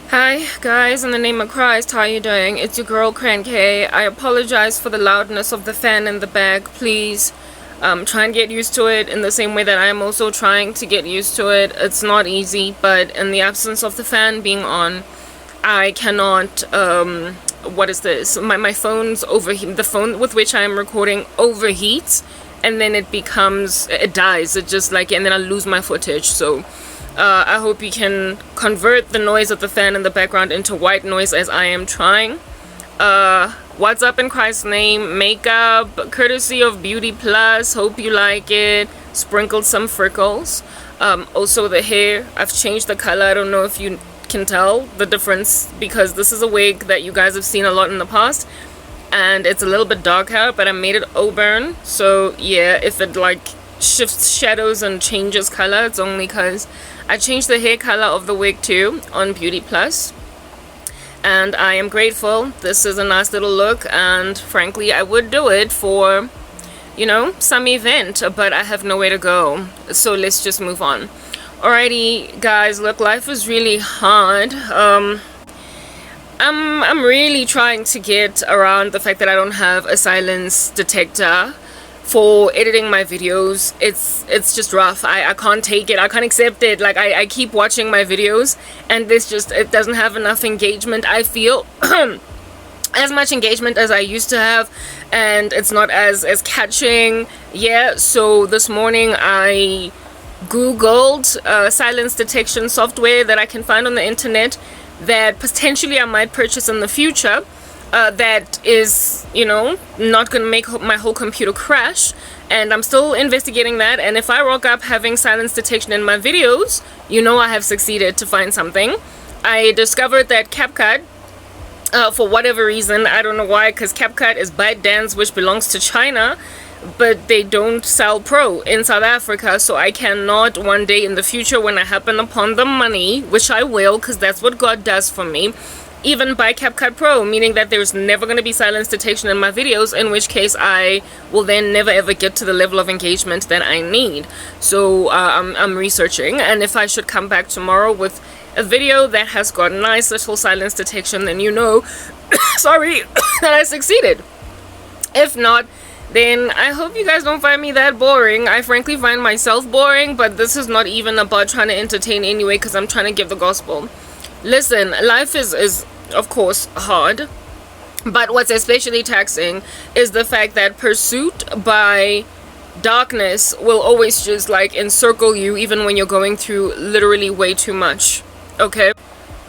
Hi guys, in the name of Christ, how you doing? It's your girl Cranky. I apologize for the loudness of the fan in the back. Please try and get used to it in the same way that I am also trying to get used to it. It's not easy, but in the absence of the fan being on, I cannot what is this? My phone's overheat. The phone with which I am recording overheats, and then it dies. It just like, and then I lose my footage. So I hope you can convert the noise of the fan in the background into white noise as I am trying. What's up in Christ's name? Makeup, courtesy of Beauty Plus. Hope you like it. Sprinkled some freckles. Also the hair, I've changed the color. I don't know if you can tell the difference because this is a wig that you guys have seen a lot in the past. And it's a little bit darker, but I made it auburn. So yeah, if it like shifts shadows and changes color, it's only because I changed the hair color of the wig too on Beauty Plus, and I am grateful. This is a nice little look, and frankly I would do it for, you know, some event, but I have nowhere to go, so let's just move on. Alrighty guys, look, life is really hard. I'm really trying to get around the fact that I don't have a silence detector for editing my videos. It's just rough. I can't take it. I can't accept it. Like I keep watching my videos and it doesn't have enough engagement. I feel as much engagement as I used to have, and it's not as catching. Yeah, so this morning I googled silence detection software that I can find on the internet that potentially I might purchase in the future. That is, you know, not gonna make my whole computer crash, and I'm still investigating that. And if I rock up having silence detection in my videos, you know I have succeeded to find something. I discovered that CapCut, for whatever reason, I don't know why, because CapCut is ByteDance, which belongs to China, but they don't sell Pro in South Africa, so I cannot one day in the future, when I happen upon the money, which I will, because that's what God does for me, even buy CapCut Pro, meaning that there's never going to be silence detection in my videos, in which case I will then never ever get to the level of engagement that I need. So I'm researching, and if I should come back tomorrow with a video that has got nice little silence detection, then you know sorry that I succeeded. If not, then I hope you guys don't find me that boring. I frankly find myself boring, but this is not even about trying to entertain anyway, because I'm trying to give the gospel. Listen, life is of course hard, but what's especially taxing is the fact that pursuit by darkness will always just like encircle you, even when you're going through literally way too much. Okay,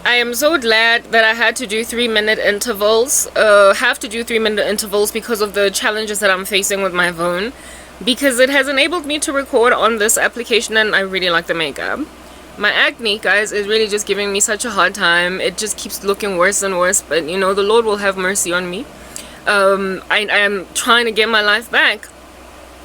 I am so glad that I had to do 3-minute intervals, have to do 3-minute intervals because of the challenges that I'm facing with my phone, because it has enabled me to record on this application, and I really like the makeup. My acne, guys, is really just giving me such a hard time. It just keeps looking worse and worse, but you know, the Lord will have mercy on me. I am trying to get my life back.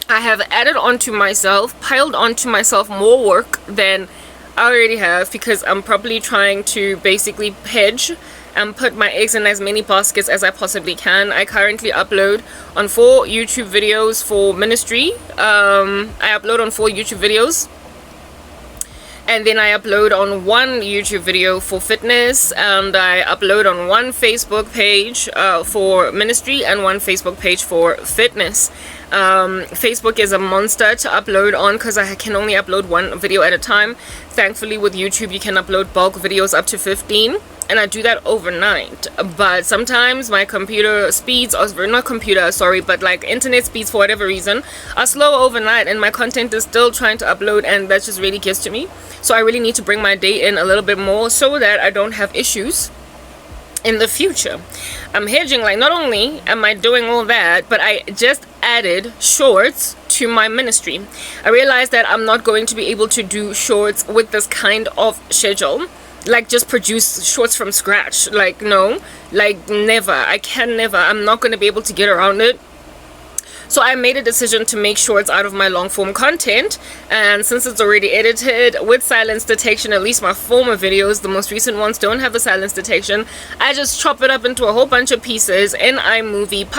I have added onto myself, piled onto myself more work than I already have, because I'm probably trying to basically hedge and put my eggs in as many baskets as I possibly can. I currently upload on 4 YouTube videos for ministry. I upload on 4 YouTube videos, and then I upload on 1 YouTube video for fitness, and I upload on 1 Facebook page for ministry and 1 Facebook page for fitness. Facebook is a monster to upload on because I can only upload 1 video at a time. Thankfully with YouTube you can upload bulk videos up to 15, and I do that overnight. But sometimes my computer speeds, or not computer, sorry, but like internet speeds for whatever reason are slow overnight, and my content is still trying to upload, and that just really gets to me. So I really need to bring my day in a little bit more so that I don't have issues in the future. I'm hedging, like not only am I doing all that, but I just added shorts to my ministry. I realized that I'm not going to be able to do shorts with this kind of schedule, like just produce shorts from scratch. Like no, like never. I can never. I'm not going to be able to get around it. So I made a decision to make shorts out of my long form content, and since it's already edited with silence detection, at least my former videos, the most recent ones, don't have the silence detection. I just chop it up into a whole bunch of pieces in iMovie,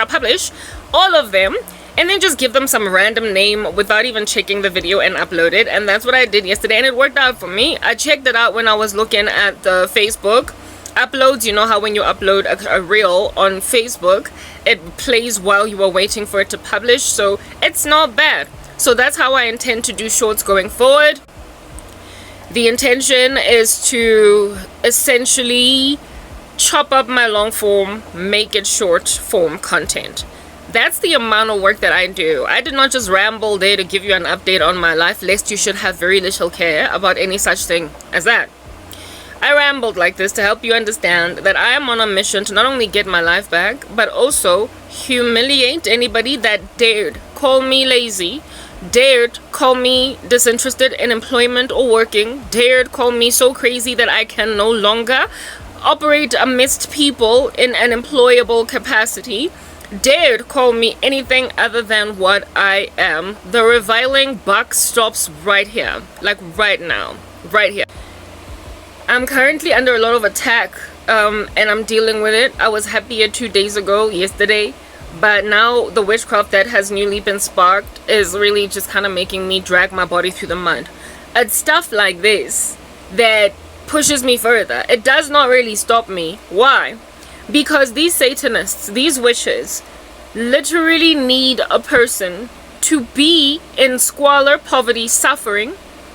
publish all of them, and then just give them some random name without even checking the video and upload it. And that's what I did yesterday, and it worked out for me. I checked it out when I was looking at the Facebook uploads. You know how when you upload a reel on Facebook, it plays while you are waiting for it to publish, so it's not bad. So that's how I intend to do shorts going forward. The intention is to essentially chop up my long form, make it short form content. That's the amount of work that I do. I did not just ramble there to give you an update on my life, lest you should have very little care about any such thing as that. I rambled like this to help you understand that I am on a mission to not only get my life back, but also humiliate anybody that dared call me lazy, dared call me disinterested in employment or working, dared call me so crazy that I can no longer operate amidst people in an employable capacity, dared call me anything other than what I am. The reviling buck stops right here, like right now, right here. I'm currently under a lot of attack, and I'm dealing with it. I was happier 2 days ago, yesterday, but now the witchcraft that has newly been sparked is really just kind of making me drag my body through the mud. It's stuff like this that pushes me further. It does not really stop me. Why? Because these Satanists, these witches, literally need a person to be in squalor, poverty, suffering,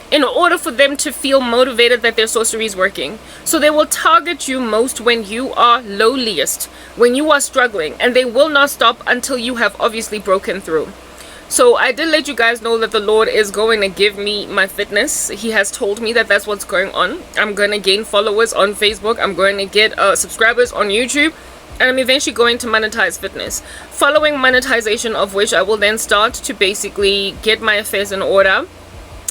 in order for them to feel motivated that their sorcery is working. So they will target you most when you are lowliest, when you are struggling, and they will not stop until you have obviously broken through. So I did let you guys know that the Lord is going to give me my fitness. He has told me that that's what's going on. I'm going to gain followers on Facebook. I'm going to get subscribers on YouTube. And I'm eventually going to monetize fitness. Following monetization of which I will then start to basically get my affairs in order.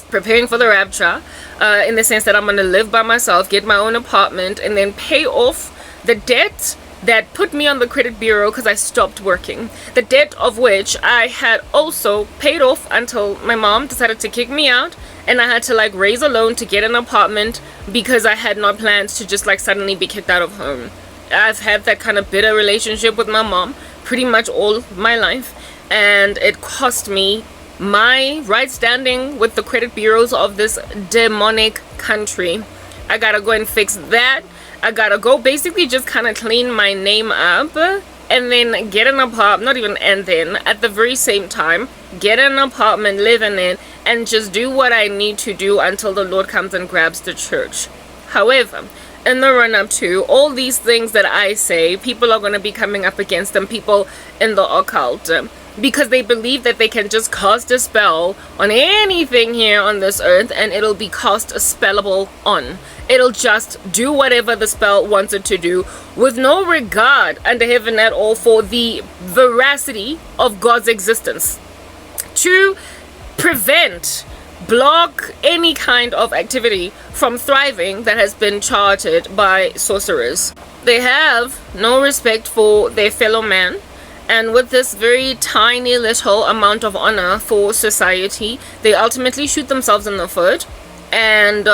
Preparing for the rapture. In the sense that I'm going to live by myself. Get my own apartment. And then pay off the debt that put me on the credit bureau because I stopped working. The debt of which I had also paid off until my mom decided to kick me out, and I had to like raise a loan to get an apartment because I had not planned to just like suddenly be kicked out of home. I've had that kind of bitter relationship with my mom pretty much all my life, and it cost me my right standing with the credit bureaus of this demonic country. I gotta go and fix that. I gotta go basically just kind of clean my name up and then get an apartment, not even and then, at the very same time, get an apartment, live in it, and just do what I need to do until the Lord comes and grabs the church. However, in the run-up to all these things that I say, people are going to be coming up against them, people in the occult, because they believe that they can just cast a spell on anything here on this earth and it'll be cast a spellable on. It'll just do whatever the spell wants it to do with no regard under heaven at all for the veracity of God's existence. To prevent, block any kind of activity from thriving that has been charted by sorcerers. They have no respect for their fellow man. And with this very tiny little amount of honor for society, they ultimately shoot themselves in the foot. And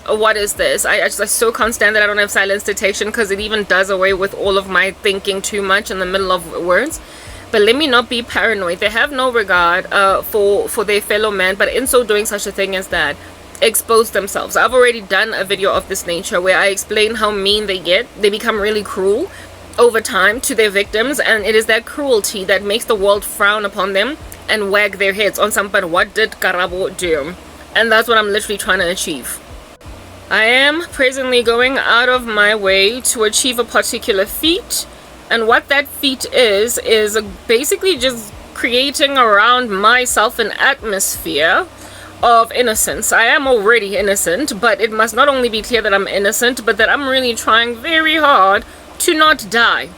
what is this? I so can't stand that I don't have silence detection, because it even does away with all of my thinking too much in the middle of words. But let me not be paranoid. They have no regard for their fellow man, but in so doing, such a thing as that, expose themselves. I've already done a video of this nature where I explain how mean they get. They become really cruel over time to their victims, and it is that cruelty that makes the world frown upon them and wag their heads on something. What did Karabo do? And that's what I'm literally trying to achieve. I am presently going out of my way to achieve a particular feat, and what that feat is basically just creating around myself an atmosphere of innocence. I am already innocent, but it must not only be clear that I'm innocent, but that I'm really trying very hard to not die.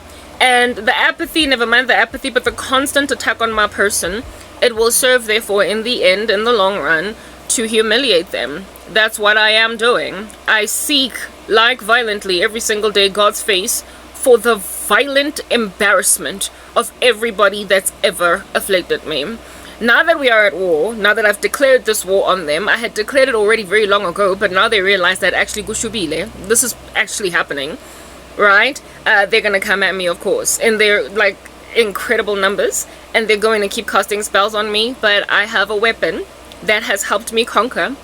And the apathy, never mind the apathy, but the constant attack on my person, it will serve therefore in the end, in the long run, to humiliate them. That's what I am doing. I seek, like violently every single day, God's face for the violent embarrassment of everybody that's ever afflicted me. Now that we are at war, now that I've declared this war on them, I had declared it already very long ago, but now they realize that actually Gushubile, this is actually happening, right? They're gonna come at me, of course, and they're like incredible numbers, and they're going to keep casting spells on me, but I have a weapon that has helped me conquer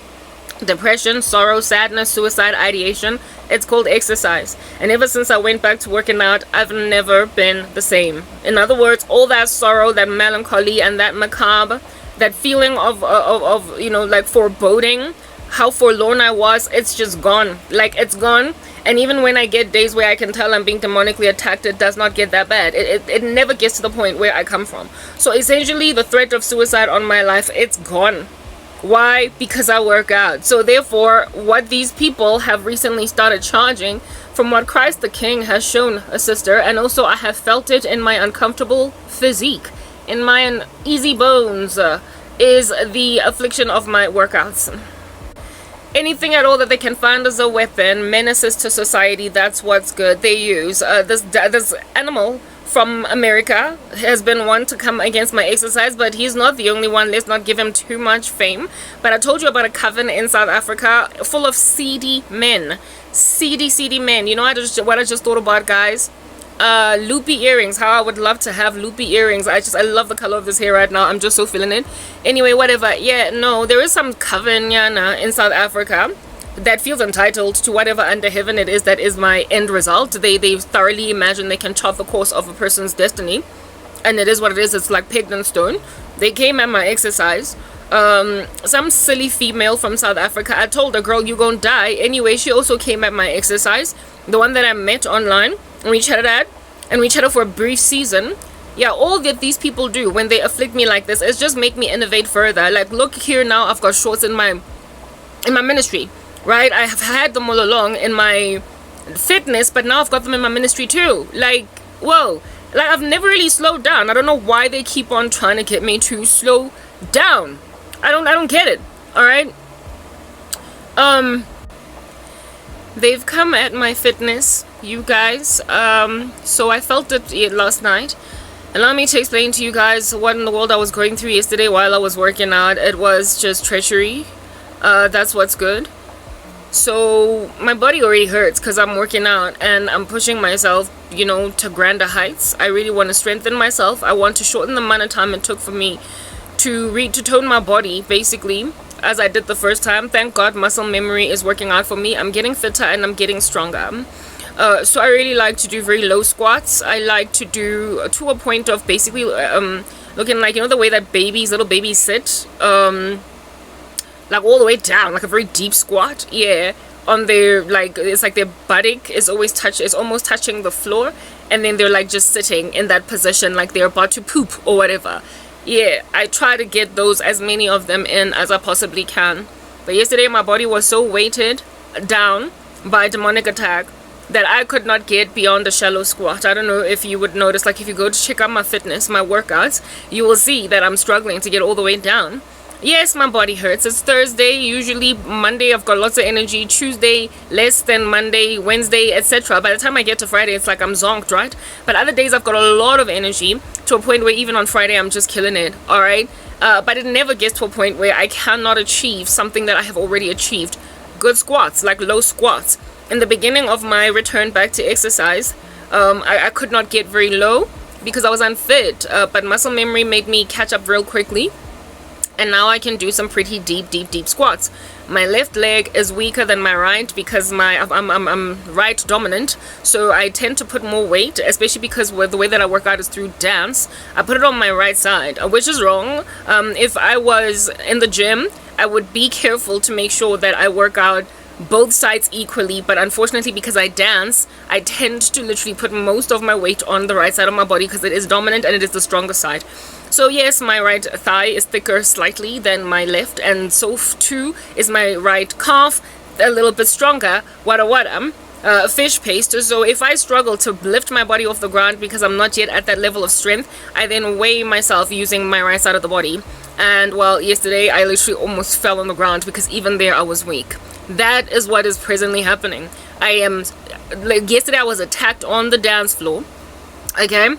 depression, sorrow, sadness, suicide, ideation. It's called exercise. And ever since I went back to working out, I've never been the same. In other words, all that sorrow, that melancholy, and that macabre, that feeling of like foreboding, how forlorn I was, it's just gone. Like, it's gone. And even when I get days where I can tell I'm being demonically attacked, it does not get that bad. It never gets to the point where I come from. So essentially, the threat of suicide on my life, it's gone. Why? Because I work out. So therefore, what these people have recently started charging, from what Christ the King has shown a sister, and also I have felt it in my uncomfortable physique, in my uneasy bones, is the affliction of my workouts. Anything at all that they can find as a weapon, menaces to society, that's what's good. They use this animal from America has been one to come against my exercise, but he's not the only one. Let's not give him too much fame. But I told you about a coven in South Africa full of seedy men. Seedy men. You know what I just thought about, guys? Loopy earrings. How I would love to have loopy earrings. I love the color of this hair right now. I'm just so feeling it. Anyway, whatever. Yeah, no, there is some coven in South Africa that feels entitled to whatever under heaven it is that is my end result. They thoroughly imagine they can chart the course of a person's destiny, and it is what it is. It's like pegged in stone. They came at my exercise. Some silly female from South Africa, I told her, girl, you gonna die. Anyway, she also came at my exercise, the one that I met online, and we chatted for a brief season. Yeah, all that these people do when they afflict me like this is just make me innovate further. Like, look here now, I've got shorts in my ministry, right? I have had them all along in my fitness, but now I've got them in my ministry too. Like, whoa. Like, I've never really slowed down. I don't know why they keep on trying to get me to slow down. I don't get it. All right. They've come at my fitness, you guys. So I felt it last night. Allow me to explain to you guys what in the world I was going through yesterday while I was working out. It was just treachery. That's what's good. So my body already hurts because I'm working out and I'm pushing myself, to grander heights. I really want to strengthen myself. I want to shorten the amount of time it took for me to tone my body, basically, as I did the first time. Thank God muscle memory is working out for me. I'm getting fitter and I'm getting stronger. So I really like to do very low squats. I like to do to a point of basically looking like, the way that little babies sit, like all the way down, like a very deep squat. Yeah, on their, like, it's like their buttock is almost touching the floor, and then they're like just sitting in that position like they're about to poop or whatever. Yeah, I try to get those, as many of them in as I possibly can. But yesterday my body was so weighted down by demonic attack that I could not get beyond a shallow squat. I don't know if you would notice, like if you go to check out my fitness, my workouts, you will see that I'm struggling to get all the way down. Yes, my body hurts. It's Thursday. Usually Monday I've got lots of energy. Tuesday less than Monday, Wednesday, etc. By the time I get to Friday, it's like I'm zonked, right? But other days I've got a lot of energy to a point where even on Friday I'm just killing it. All right. But it never gets to a point where I cannot achieve something that I have already achieved. Good squats, like low squats. In the beginning of my return back to exercise, I could not get very low because I was unfit. But muscle memory made me catch up real quickly. And now I can do some pretty deep squats. My left leg is weaker than my right because I'm right dominant, so I tend to put more weight, especially because the way that I work out is through dance. I put it on my right side, which is wrong. If I was in the gym, I would be careful to make sure that I work out both sides equally, but unfortunately because I dance, I tend to literally put most of my weight on the right side of my body because it is dominant and it is the stronger side. So yes, my right thigh is thicker slightly than my left, and so too is my right calf, a little bit stronger. Fish paste. So if I struggle to lift my body off the ground because I'm not yet at that level of strength, I then weigh myself using my right side of the body. And well, yesterday I literally almost fell on the ground because even there I was weak. That is what is presently happening. Yesterday I was attacked on the dance floor. Okay,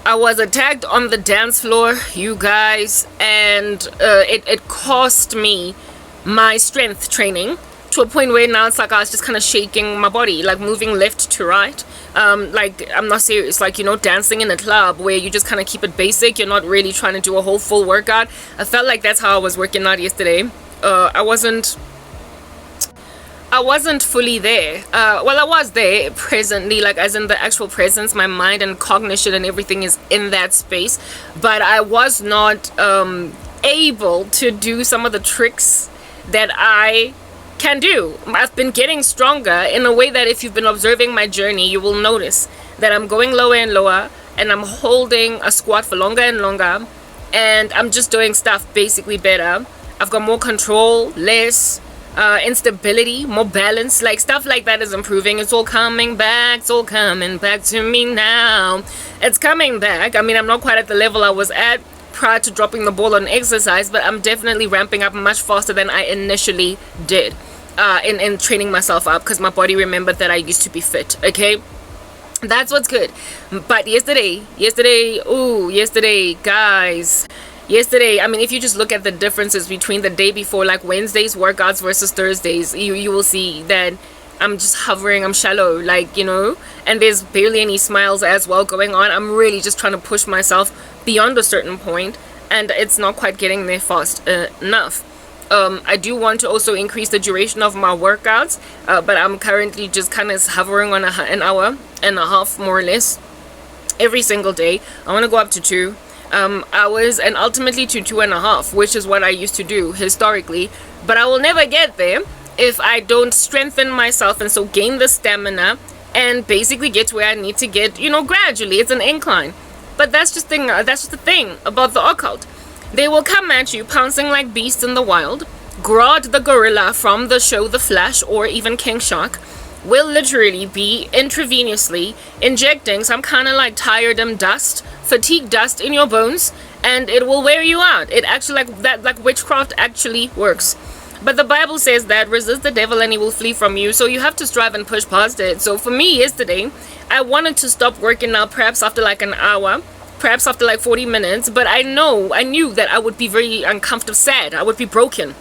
I was attacked on the dance floor, you guys, and it cost me my strength training to a point where now it's like I was just kind of shaking my body, like moving left to right. Like, I'm not serious, like, you know, dancing in a club where you just kind of keep it basic. You're not really trying to do a whole full workout. I felt like that's how I was working out yesterday. I wasn't fully there. Well, I was there presently, like as in the actual presence. My mind and cognition and everything is in that space, but I was not able to do some of the tricks that I can do. I've been getting stronger in a way that if you've been observing my journey, you will notice that I'm going lower and lower, and I'm holding a squat for longer and longer, and I'm just doing stuff basically better. I've got more control, less instability, more balance, like stuff like that is improving. It's all coming back. It's all coming back to me now. It's coming back. I mean, I'm not quite at the level I was at prior to dropping the ball on exercise, but I'm definitely ramping up much faster than I initially did in training myself up, because my body remembered that I used to be fit. Okay, that's what's good. But yesterday, guys, yesterday, I mean, if you just look at the differences between the day before, like Wednesday's workouts versus Thursdays, you will see that I'm just hovering, I'm shallow, like, you know, and there's barely any smiles as well going on. I'm really just trying to push myself beyond a certain point, and it's not quite getting there fast enough. I do want to also increase the duration of my workouts, but I'm currently just kind of hovering on an hour and a half, more or less, every single day. I want to go up to 2 hours, and ultimately to 2.5, which is what I used to do historically, but I will never get there if I don't strengthen myself and so gain the stamina and basically get where I need to get, you know, gradually. It's an incline. But that's just the thing about the occult. They will come at you pouncing like beasts in the wild. Grodd the gorilla from the show The Flash, or even King Shark, will literally be intravenously injecting some kind of like tiredom dust, fatigue dust in your bones, and it will wear you out. It actually, like that, like witchcraft actually works. But the Bible says that resist the devil and he will flee from you, so you have to strive and push past it. So for me yesterday, I wanted to stop working out perhaps after like an hour, perhaps after like 40 minutes, but I knew that I would be very uncomfortable, sad, I would be broken.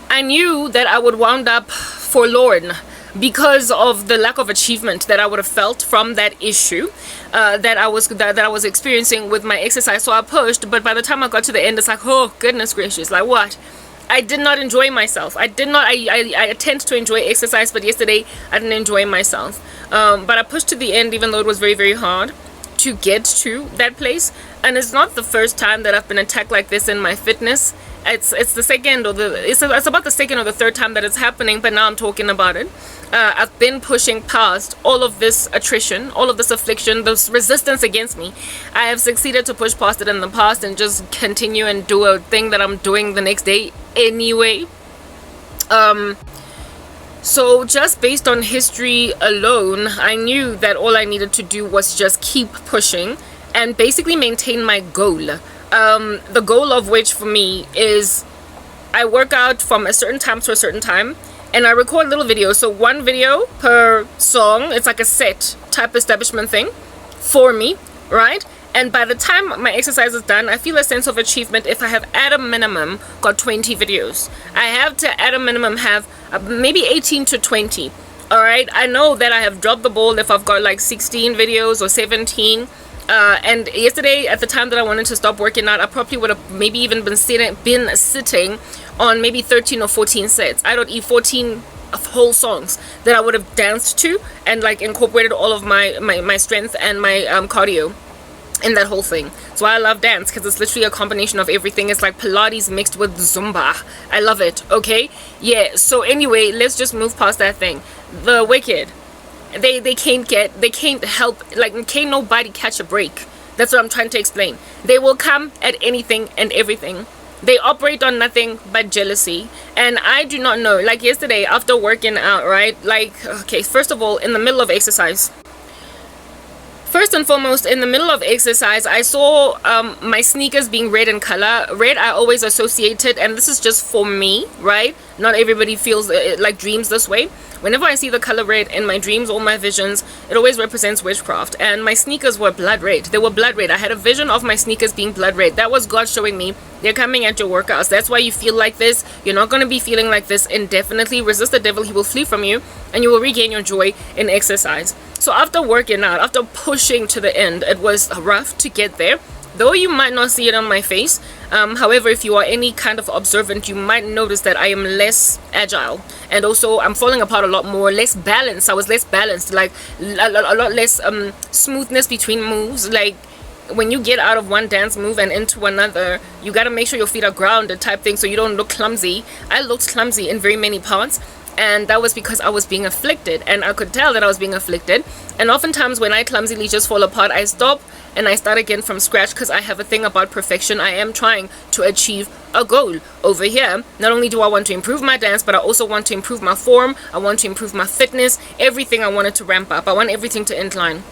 I knew that I would wound up forlorn because of the lack of achievement that I would have felt from that issue that I was experiencing with my exercise. So I pushed, but by the time I got to the end, it's like, oh goodness gracious, like what? I did not enjoy myself. I tend to enjoy exercise, but yesterday I didn't enjoy myself. But I pushed to the end, even though it was very, very hard to get to that place. And it's not the first time that I've been attacked like this in my fitness. It's the second or it's about the second or the third time that it's happening, but now I'm talking about it. I've been pushing past all of this attrition, all of this affliction, this resistance against me. I have succeeded to push past it in the past and just continue and do a thing that I'm doing the next day anyway. So just based on history alone, I knew that all I needed to do was just keep pushing and basically maintain my goal. The goal of which for me is I work out from a certain time to a certain time, and I record little videos. So 1 video per song. It's like a set type establishment thing for me, right? And by the time my exercise is done, I feel a sense of achievement if I have at a minimum got 20 videos. I have to at a minimum have maybe 18 to 20. All right, I know that I have dropped the ball if I've got like 16 videos or 17. And yesterday, at the time that I wanted to stop working out, I probably would have maybe even been sitting on maybe 13 or 14 sets. I don't eat 14 whole songs that I would have danced to and like incorporated all of my strength and my cardio in that whole thing. So I love dance because it's literally a combination of everything. It's like Pilates mixed with Zumba. I love it. Okay, yeah. So anyway, let's just move past that thing. The wicked, they can't help, like, can't nobody catch a break. That's what I'm trying to explain. They will come at anything and everything. They operate on nothing but jealousy. And I do not know, like yesterday after working out, right, like, okay, first of all, in the middle of exercise, first and foremost, in the middle of exercise, I saw my sneakers being red in color. Red I always associated, and this is just for me, right? not everybody feels like dreams this way. Whenever I see the color red in my dreams or my visions, it always represents witchcraft. And my sneakers were blood red. They were blood red. I had a vision of my sneakers being blood red. That was God showing me they're coming at your workouts. That's why you feel like this. You're not going to be feeling like this indefinitely. Resist the devil, he will flee from you, and you will regain your joy in exercise. So after working out, after pushing to the end, it was rough to get there. Though you might not see it on my face, however, if you are any kind of observant, you might notice that I am less agile, and also I'm falling apart a lot more, less balanced. I was less balanced, like a lot less smoothness between moves. Like when you get out of one dance move and into another, you got to make sure your feet are grounded type thing, so you don't look clumsy. I looked clumsy in very many parts, and that was because I was being afflicted, and I could tell that I was being afflicted. And oftentimes when I clumsily just fall apart, I stop and I start again from scratch, because I have a thing about perfection. I am trying to achieve a goal over here. Not only do I want to improve my dance, but I also want to improve my form. I want to improve my fitness. Everything I wanted to ramp up. I want everything to incline.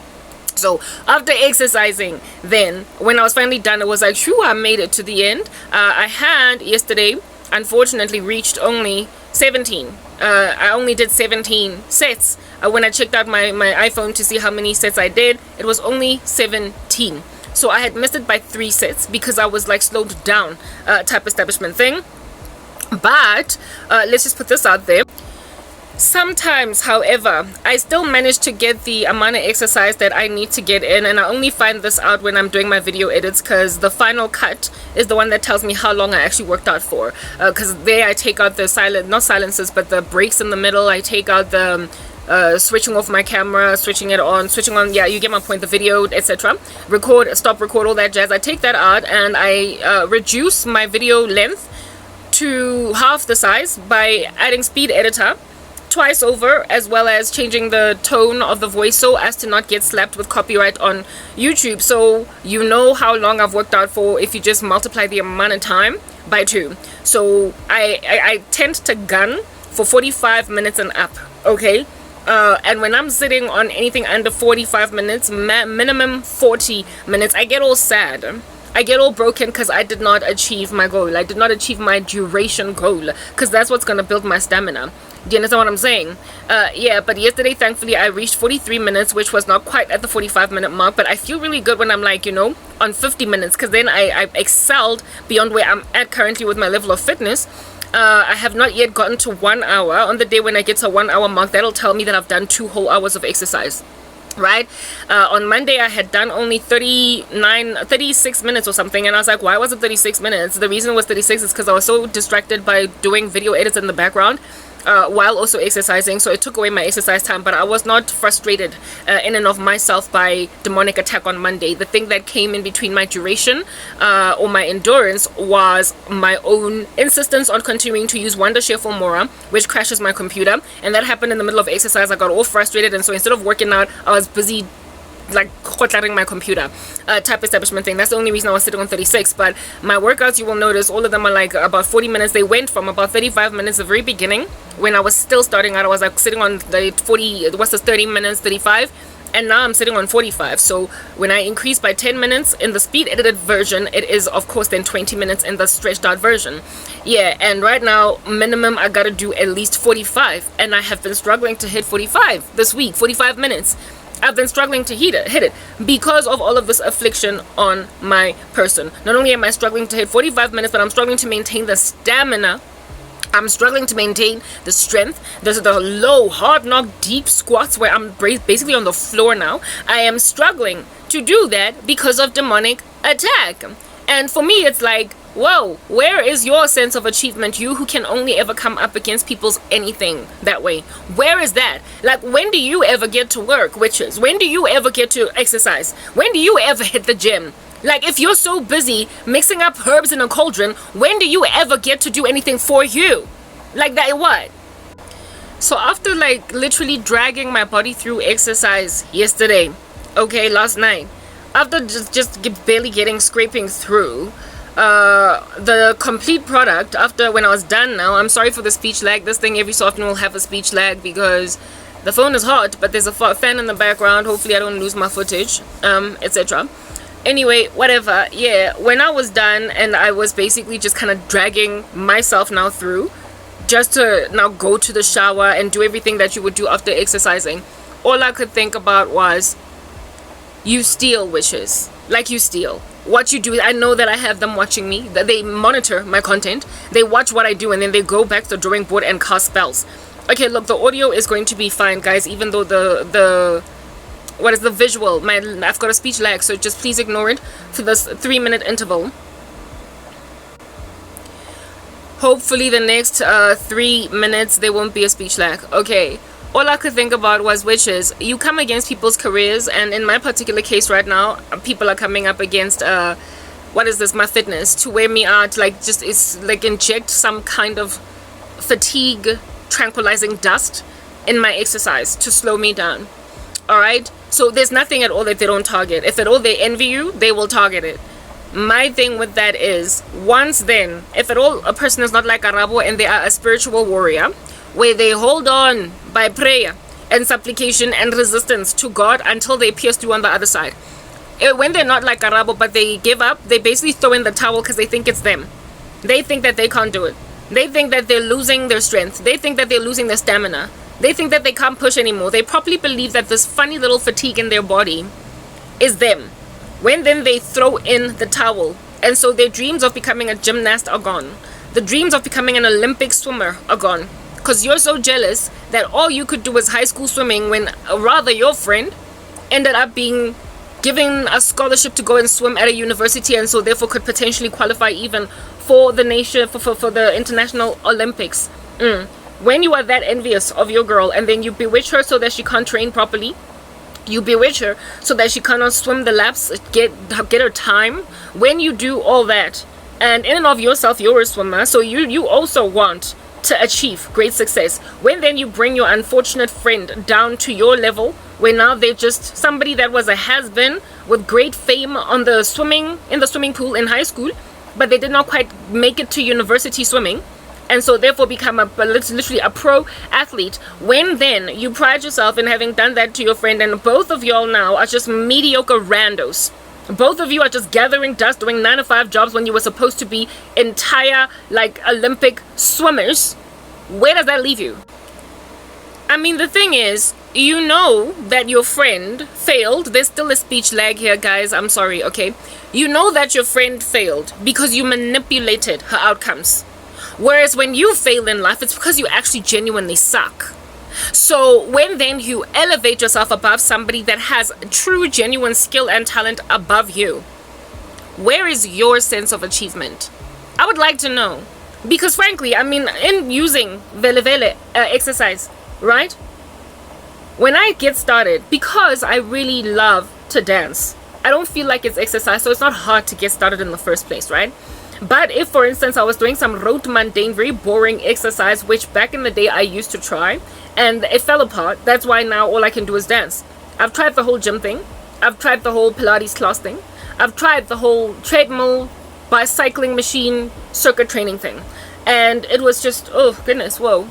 So after exercising, then when I was finally done, it was like, shoo, I made it to the end. I had yesterday, unfortunately, reached only 17. I only did 17 sets. When I checked out my iPhone to see how many sets I did, it was only 17. So I had missed it by 3 sets because I was like slowed down type establishment thing. But let's just put this out there. Sometimes, however, I still manage to get the amount of exercise that I need to get in, and I only find this out when I'm doing my video edits, because the final cut is the one that tells me how long I actually worked out for, because there I take out the not silences, but the breaks in the middle. I take out the switching off my camera, switching it on, switching on, yeah, you get my point, the video, etc. Record, stop, record, all that jazz. I take that out and I reduce my video length to half the size by adding speed editor twice over, as well as changing the tone of the voice so as to not get slapped with copyright on YouTube. So you know how long I've worked out for if you just multiply the amount of time by 2. So I tend to gun for 45 minutes and up, okay? And when I'm sitting on anything under 45 minutes, minimum 40 minutes, I get all sad. I get all broken because I did not achieve my goal. I did not achieve my duration goal, because that's what's going to build my stamina. Do you understand what I'm saying? Yeah, but yesterday, thankfully, I reached 43 minutes, which was not quite at the 45-minute mark, but I feel really good when I'm like, you know, on 50 minutes, because then I excelled beyond where I'm at currently with my level of fitness. I have not yet gotten to 1 hour. On the day when I get to a 1 hour mark, that'll tell me that I've done 2 whole hours of exercise. Right? On Monday I had done only 36 minutes or something, and I was like, why was it 36 minutes? The reason it was 36 is because I was so distracted by doing video edits in the background while also exercising, so it took away my exercise time. But I was not frustrated in and of myself by demonic attack on Monday. The thing that came in between my duration or my endurance was my own insistence on continuing to use Wondershare Filmora, which crashes my computer, and that happened in the middle of exercise. I got all frustrated, and so instead of working out, I was busy like hotlaring my computer type establishment thing. That's the only reason I was sitting on 36. But my workouts, you will notice, all of them are like about 40 minutes. They went from about 35 minutes the very beginning when I was still starting out. I was like sitting on the 30 minutes, 35, and now I'm sitting on 45. So when I increase by 10 minutes in the speed edited version, it is of course then 20 minutes in the stretched out version. Yeah, and right now minimum I gotta do at least 45, and I have been struggling to hit 45 this week. 45 minutes I've been struggling to hit it because of all of this affliction on my person. Not only am I struggling to hit 45 minutes, but I'm struggling to maintain the stamina. I'm struggling to maintain the strength. There's the low, hard knock, deep squats where I'm basically on the floor now. I am struggling to do that because of demonic attack. And for me, it's like, whoa, where is your sense of achievement? You who can only ever come up against people's anything that way. Where is that? Like, when do you ever get to work, witches? When do you ever get to exercise? When do you ever hit the gym? Like, if you're so busy mixing up herbs in a cauldron, when do you ever get to do anything for you? Like that, what? So after like literally dragging my body through exercise yesterday, okay, last night, after just barely scraping through, the complete product, after when I was done now, I'm sorry for the speech lag. This thing every so often will have a speech lag because the phone is hot, but there's a fan in the background. Hopefully I don't lose my footage, etc. Anyway, whatever. Yeah, when I was done and I was basically just kind of dragging myself now through, just to now go to the shower and do everything that you would do after exercising. All I could think about was, you steal wishes. Like, you steal. What you do, I know that I have them watching me, that they monitor my content, they watch what I do, and then they go back to the drawing board and cast spells. Okay, look, the audio is going to be fine, guys, even though the what is the visual, I've got a speech lag, so just please ignore it for this 3-minute interval. Hopefully the next 3 minutes there won't be a speech lag. Okay, all I could think about was witches. You come against people's careers, and in my particular case right now, people are coming up against what is this, my fitness, to wear me out, like, just, it's like inject some kind of fatigue tranquilizing dust in my exercise to slow me down. All right, so there's nothing at all that they don't target. If at all they envy you, they will target it. My thing with that is, once then, if at all a person is not like Arabo and they are a spiritual warrior, where they hold on by prayer and supplication and resistance to God until they pierce through on the other side. When they're not like Arabo but they give up, they basically throw in the towel because they think it's them. They think that they can't do it. They think that they're losing their strength. They think that they're losing their stamina. They think that they can't push anymore. They probably believe that this funny little fatigue in their body is them. When then they throw in the towel, and so their dreams of becoming a gymnast are gone. The dreams of becoming an Olympic swimmer are gone. Because you're so jealous that all you could do was high school swimming, when rather your friend ended up being given a scholarship to go and swim at a university, and so therefore could potentially qualify even for the nation, for the International Olympics. When you are that envious of your girl, and then you bewitch her so that she can't train properly, you bewitch her so that she cannot swim the laps, get her time. When you do all that, and in and of yourself you're a swimmer, so you also want to achieve great success. When then you bring your unfortunate friend down to your level, where now they're just somebody that was a has-been with great fame in the swimming pool in high school, but they did not quite make it to university swimming, and so therefore become literally a pro athlete. When then you pride yourself in having done that to your friend, and both of y'all now are just mediocre randos. Both of you are just gathering dust, doing 9-to-5 jobs when you were supposed to be entire, like, Olympic swimmers. Where does that leave you? I mean, the thing is, you know that your friend failed. There's still a speech lag here, guys. I'm sorry, okay? You know that your friend failed because you manipulated her outcomes. Whereas when you fail in life, it's because you actually genuinely suck. So when then you elevate yourself above somebody that has true, genuine skill and talent above you, where is your sense of achievement? I would like to know. Because frankly, I mean, in using Vele Vele exercise, right? When I get started, because I really love to dance, I don't feel like it's exercise, so it's not hard to get started in the first place, right? But if, for instance, I was doing some rote, mundane, very boring exercise, which back in the day I used to try, and it fell apart, that's why now all I can do is dance. I've tried the whole gym thing. I've tried the whole Pilates class thing. I've tried the whole treadmill, bicycling machine, circuit training thing. And it was just, oh goodness, whoa.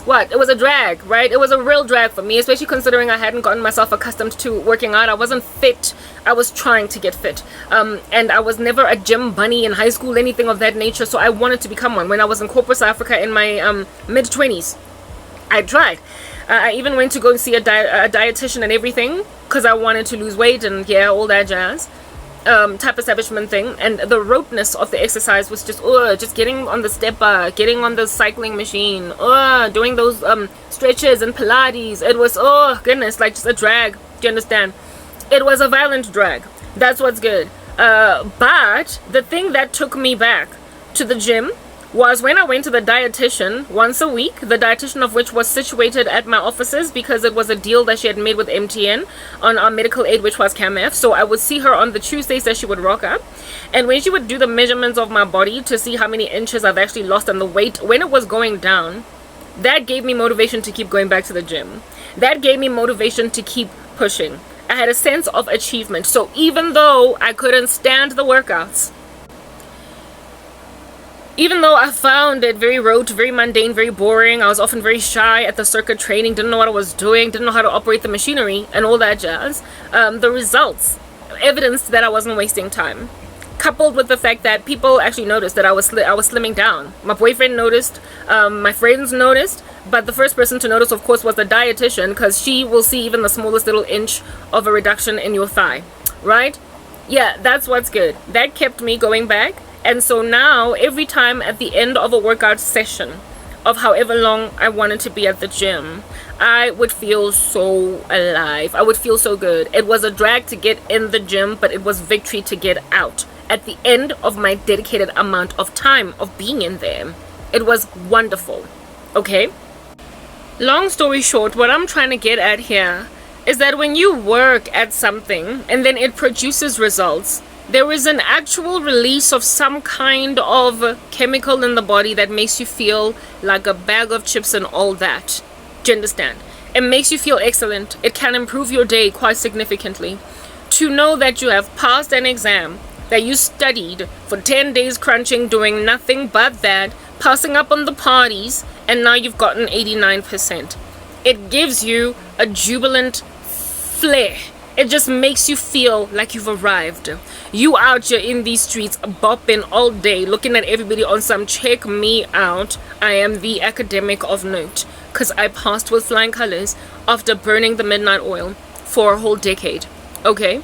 What? It was a drag, right? It was a real drag for me, especially considering I hadn't gotten myself accustomed to working out. I wasn't fit. I was trying to get fit. And I was never a gym bunny in high school, anything of that nature, so I wanted to become one. When I was in Corpus, Africa in my mid-20s, I tried. I even went to go and see a dietitian and everything, because I wanted to lose weight and yeah, all that jazz. Type establishment thing, and the roteness of the exercise was just getting on the stepper, getting on the cycling machine, doing those stretches and Pilates. It was, oh goodness, like just a drag. Do you understand? It was a violent drag. That's what's good. But the thing that took me back to the gym was when I went to the dietitian once a week, the dietitian of which was situated at my offices because it was a deal that she had made with MTN on our medical aid, which was CAMF. So I would see her on the Tuesdays that she would rock up, and when she would do the measurements of my body to see how many inches I've actually lost and the weight when it was going down, that gave me motivation to keep going back to the gym. That gave me motivation to keep pushing. I had a sense of achievement. So even though I couldn't stand the workouts, even though I found it very rote, very mundane, very boring, I was often very shy at the circuit training, didn't know what I was doing, didn't know how to operate the machinery and all that jazz, the results evidenced that I wasn't wasting time. coupled with the fact that people actually noticed that I was slimming down. My boyfriend noticed, my friends noticed, but the first person to notice, of course, was the dietitian, because she will see even the smallest little inch of a reduction in your thigh, right? Yeah, that's what's good. That kept me going back. And so now, every time at the end of a workout session, of however long I wanted to be at the gym, I would feel so alive. I would feel so good. It was a drag to get in the gym, but it was victory to get out. At the end of my dedicated amount of time of being in there, it was wonderful. Okay? Long story short, what I'm trying to get at here is that when you work at something and then it produces results, there is an actual release of some kind of chemical in the body that makes you feel like a bag of chips and all that. Do you understand? It makes you feel excellent. It can improve your day quite significantly. To know that you have passed an exam, that you studied for 10 days crunching, doing nothing but that, passing up on the parties, and now you've gotten 89%. It gives you a jubilant flair. It just makes you feel like you've arrived. You out here in these streets bopping all day, looking at everybody on some check me out, I am the academic of note, because I passed with flying colors after burning the midnight oil for a whole decade. Okay?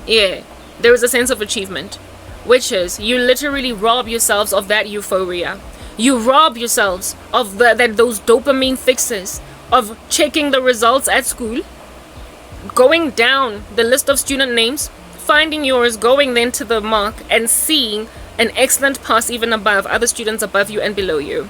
Yeah. There is a sense of achievement, which is you literally rob yourselves of that euphoria. You rob yourselves of those dopamine fixes of checking the results at school, going down the list of student names, finding yours, going then to the mark and seeing an excellent pass even above other students above you and below you.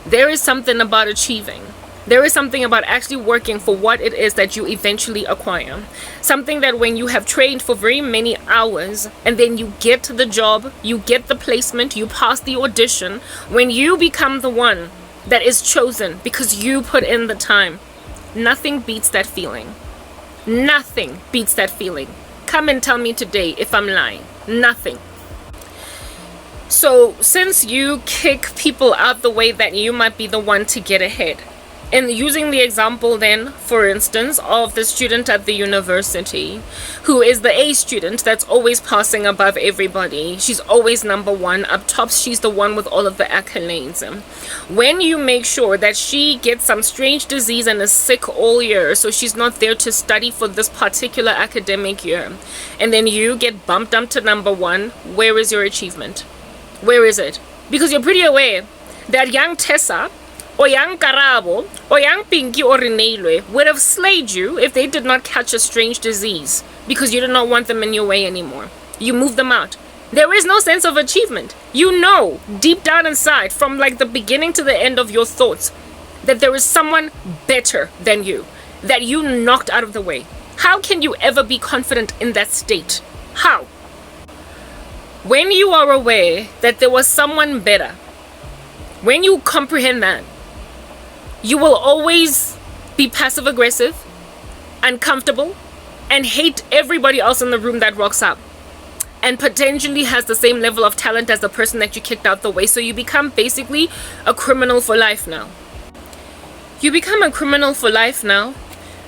There is something about achieving. There is something about actually working for what it is that you eventually acquire. Something that when you have trained for very many hours and then you get the job, you get the placement, you pass the audition, when you become the one that is chosen because you put in the time, nothing beats that feeling. Nothing beats that feeling. Come and tell me today if I'm lying. Nothing. So since you kick people out the way that you might be the one to get ahead, and using the example then, for instance, of the student at the university who is the A student that's always passing above everybody, she's always number one up top, she's the one with all of the accolades. When you make sure that she gets some strange disease and is sick all year, so she's not there to study for this particular academic year, and then you get bumped up to number one, where is your achievement? Where is it? Because you're pretty aware that young Tessa or young Karabo, or young Pinky or Reneilwe would have slayed you if they did not catch a strange disease because you did not want them in your way anymore. You moved them out. There is no sense of achievement. You know, deep down inside, from like the beginning to the end of your thoughts, that there is someone better than you, that you knocked out of the way. How can you ever be confident in that state? How? When you are aware that there was someone better, when you comprehend that, you will always be passive aggressive, uncomfortable, and hate everybody else in the room that rocks up and potentially has the same level of talent as the person that you kicked out the way. So you become basically a criminal for life now. You become a criminal for life now,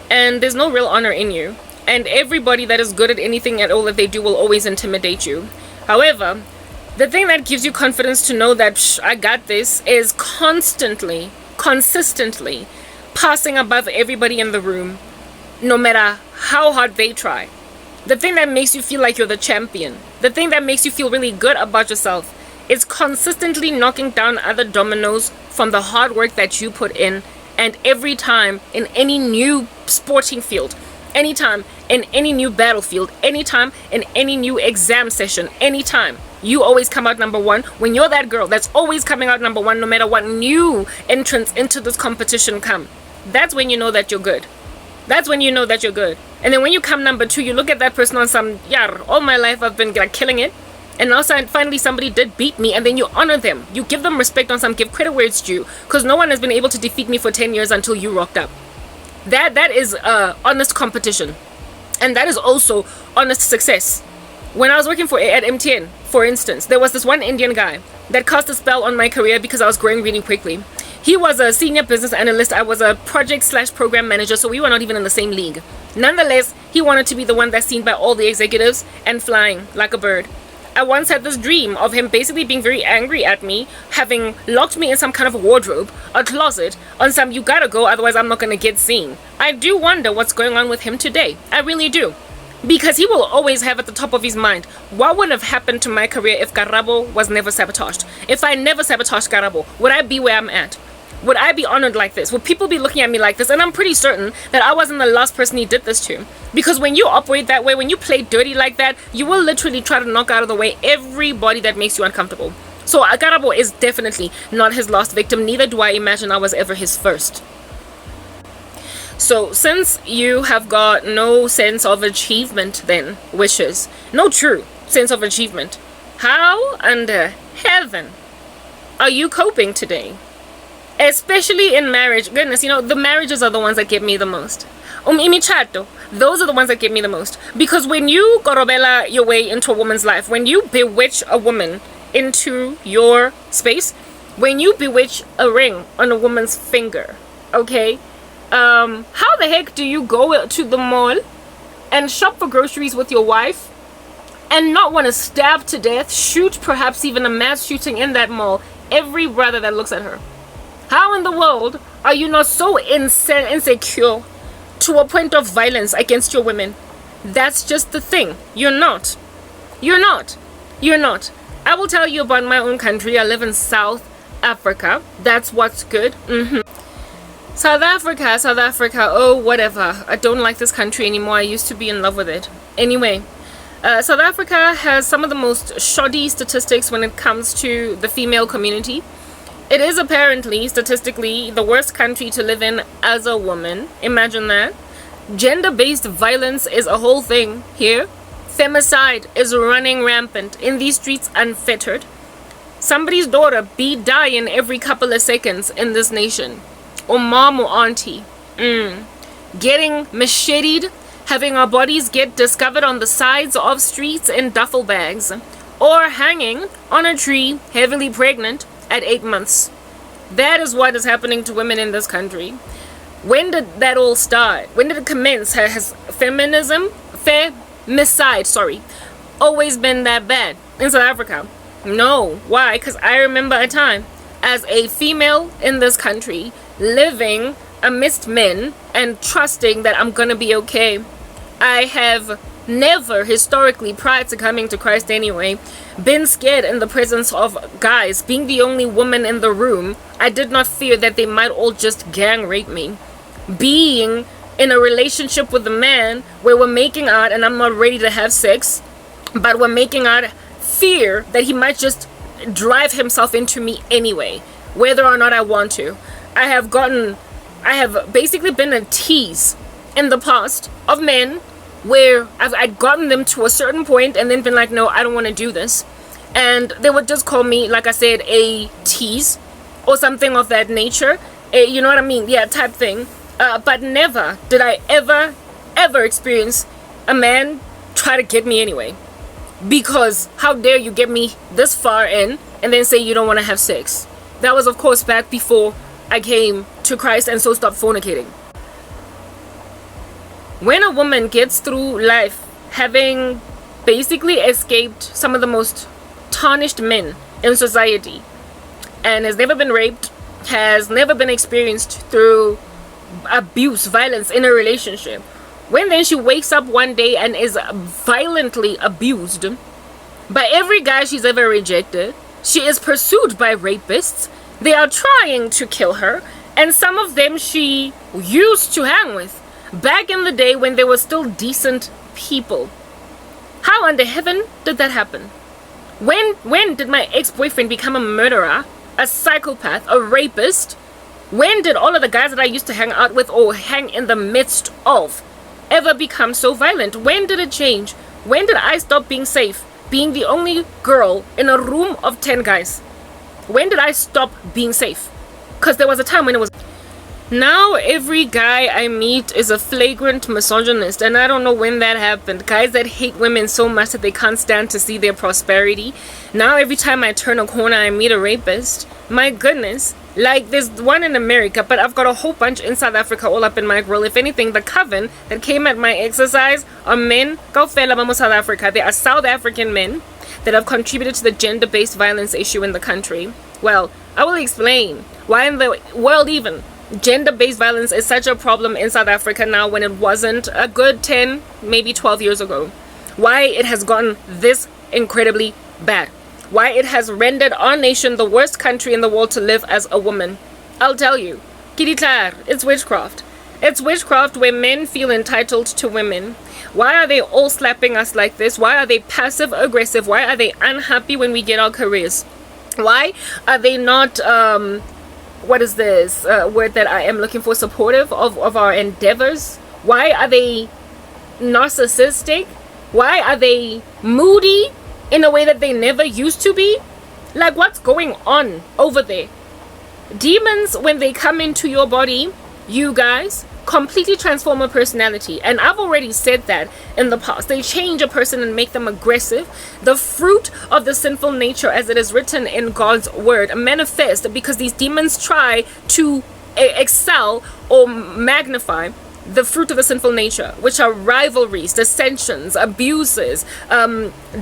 and there's no real honor in you. And everybody that is good at anything at all that they do will always intimidate you. However, the thing that gives you confidence to know that I got this is consistently passing above everybody in the room, no matter how hard they try. The thing that makes you feel like you're the champion, the thing that makes you feel really good about yourself, is consistently knocking down other dominoes from the hard work that you put in. And every time in any new sporting field, anytime in any new battlefield, anytime in any new exam session, anytime, you always come out number one. When you're that girl that's always coming out number one, no matter what new entrants into this competition come, that's when you know that you're good. That's when you know that you're good. And then when you come number two, you look at that person on some, all my life I've been like killing it, and now finally somebody did beat me, and then you honor them. You give them respect on some, give credit where it's due, because no one has been able to defeat me for 10 years until you rocked up. That is honest competition. And that is also honest success. When I was working at MTN, for instance, there was this one Indian guy that cast a spell on my career because I was growing really quickly. He was a senior business analyst. I was a project/program manager, so we were not even in the same league. Nonetheless, he wanted to be the one that's seen by all the executives and flying like a bird. I once had this dream of him basically being very angry at me, having locked me in some kind of a wardrobe, a closet, on some "you gotta go, otherwise I'm not gonna get seen." I do wonder what's going on with him today. I really do. Because he will always have at the top of his mind, what would have happened to my career if Karabo was never sabotaged? If I never sabotaged Karabo, would I be where I'm at? Would I be honored like this? Would people be looking at me like this? And I'm pretty certain that I wasn't the last person he did this to. Because when you operate that way, when you play dirty like that, you will literally try to knock out of the way everybody that makes you uncomfortable. So Karabo is definitely not his last victim. Neither do I imagine I was ever his first. So since you have got no sense of achievement then, Wishes, no true sense of achievement, how under heaven are you coping today? Especially in marriage. Goodness, the marriages are the ones that get me the most. Imichato, those are the ones that get me the most. Because when you korobela your way into a woman's life, when you bewitch a woman into your space, when you bewitch a ring on a woman's finger, okay? How the heck do you go to the mall and shop for groceries with your wife and not want to stab to death, shoot perhaps even a mass shooting in that mall, every brother that looks at her? How in the world are you not so insecure to a point of violence against your women? That's just the thing. You're not. You're not. You're not. I will tell you about my own country. I live in South Africa. That's what's good. South Africa, oh, whatever. I don't like this country anymore. I used to be in love with it. Anyway, South Africa has some of the most shoddy statistics when it comes to the female community. It is apparently, statistically, the worst country to live in as a woman. Imagine that. Gender-based violence is a whole thing here. Femicide is running rampant in these streets unfettered. Somebody's daughter be dying every couple of seconds in this nation. Or mom or auntie. Getting macheted, having our bodies get discovered on the sides of streets in duffel bags. Or hanging on a tree, heavily pregnant, at 8 months. That is what is happening to women in this country. When did that all start? When did it commence? Has femicide, always been that bad in South Africa? No. Why? Because I remember a time as a female in this country living amidst men and trusting that I'm gonna be okay. I have never historically, prior to coming to Christ anyway, been scared in the presence of guys. Being the only woman in the room, I did not fear that they might all just gang rape me. Being in a relationship with a man where we're making out and I'm not ready to have sex, but we're making out, fear that he might just drive himself into me anyway, whether or not I want to. I have basically been a tease in the past of men where I'd gotten them to a certain point and then been like, no, I don't want to do this. And they would just call me, like I said, a tease or something of that nature. You know what I mean? Yeah, type thing. But never did I ever experience a man try to get me anyway. Because how dare you get me this far in and then say you don't want to have sex? That was, of course, back before I came to Christ and so stopped fornicating. When a woman gets through life having basically escaped some of the most tarnished men in society and has never been raped, has never been experienced through abuse, violence in a relationship, when then she wakes up one day and is violently abused by every guy she's ever rejected, she is pursued by rapists, they are trying to kill her, and some of them she used to hang with back in the day when they were still decent people. How under heaven did that happen? When did my ex-boyfriend become a murderer, a psychopath, a rapist? When did all of the guys that I used to hang out with or hang in the midst of ever become so violent? When did it change? When did I stop being safe, being the only girl in a room of 10 guys? When did I stop being safe? Because there was a time when it was... Now every guy I meet is a flagrant misogynist, and I don't know when that happened. Guys that hate women so much that they can't stand to see their prosperity. Now every time I turn a corner I meet a rapist. My goodness. Like, there's one in America, but I've got a whole bunch in South Africa all up in my grill. If anything, the coven that came at my exercise are men. Go fela mamo South Africa. They are South African men that have contributed to the gender-based violence issue in the country. Well, I will explain why in the world even gender-based violence is such a problem in South Africa now when it wasn't a good 10, maybe 12 years ago. Why it has gotten this incredibly bad. Why it has rendered our nation the worst country in the world to live as a woman. I'll tell you. Kiritar, it's witchcraft. It's witchcraft where men feel entitled to women. Why are they all slapping us like this? Why are they passive aggressive? Why are they unhappy when we get our careers? Why are they not, what is this word that I am looking for, supportive of our endeavors? Why are they narcissistic? Why are they moody in a way that they never used to be? Like, what's going on over there? Demons, when they come into your body, you guys, completely transform a personality. And I've already said that in the past. They change a person and make them aggressive. The fruit of the sinful nature, as it is written in God's word, manifest because these demons try to excel or magnify the fruit of the sinful nature, which are rivalries, dissensions, abuses,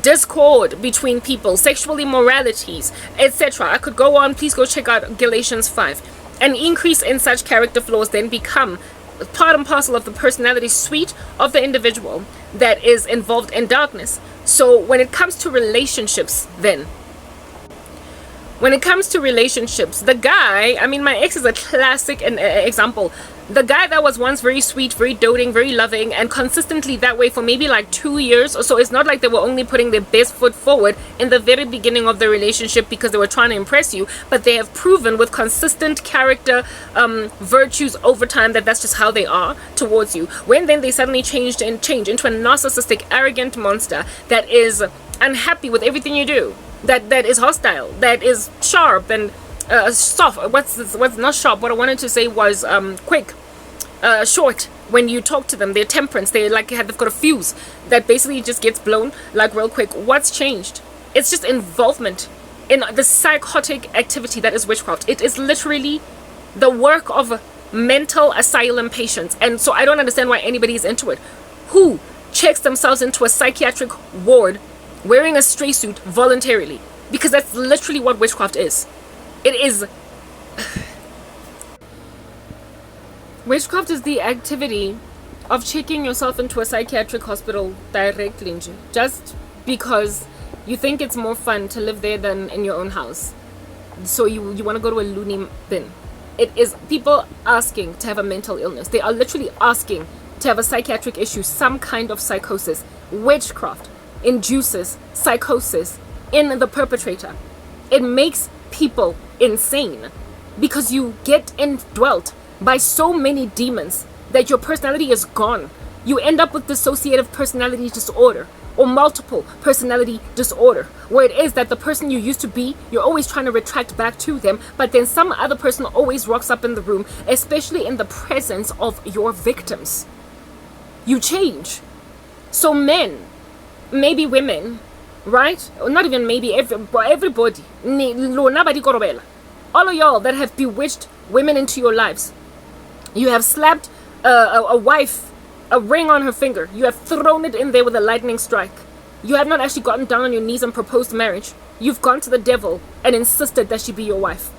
discord between people, sexual immoralities, etc. I could go on. Please go check out Galatians 5. An increase in such character flaws then become part and parcel of the personality suite of the individual that is involved in darkness. So when it comes to relationships, the guy, I mean, my ex is a classic example. The guy that was once very sweet, very doting, very loving, and consistently that way for maybe like 2 years or so. It's not like they were only putting their best foot forward in the very beginning of the relationship because they were trying to impress you, but they have proven with consistent character virtues over time that that's just how they are towards you. When then they suddenly change into a narcissistic, arrogant monster that is unhappy with everything you do, that is hostile, that is sharp and soft. What's not sharp? What I wanted to say was quick, short. When you talk to them, their temperance, they've got a fuse that basically just gets blown like real quick. What's changed? It's just involvement in the psychotic activity that is witchcraft. It is literally the work of mental asylum patients, and so I don't understand why anybody is into it. Who checks themselves into a psychiatric ward wearing a stray suit voluntarily? Because that's literally what witchcraft is. It is. Witchcraft is the activity of checking yourself into a psychiatric hospital directly, just because you think it's more fun to live there than in your own house. So you want to go to a loony bin. It is people asking to have a mental illness. They are literally asking to have a psychiatric issue, some kind of psychosis. Witchcraft induces psychosis in the perpetrator. It makes people insane because you get indwelt by so many demons that your personality is gone. You end up with dissociative personality disorder or multiple personality disorder, where it is that the person you used to be, you're always trying to retract back to them, but then some other person always rocks up in the room, especially in the presence of your victims. You change. So men, maybe women, right? Or not even maybe, everybody. All of y'all that have bewitched women into your lives. You have slapped a wife, a ring on her finger. You have thrown it in there with a lightning strike. You have not actually gotten down on your knees and proposed marriage. You've gone to the devil and insisted that she be your wife.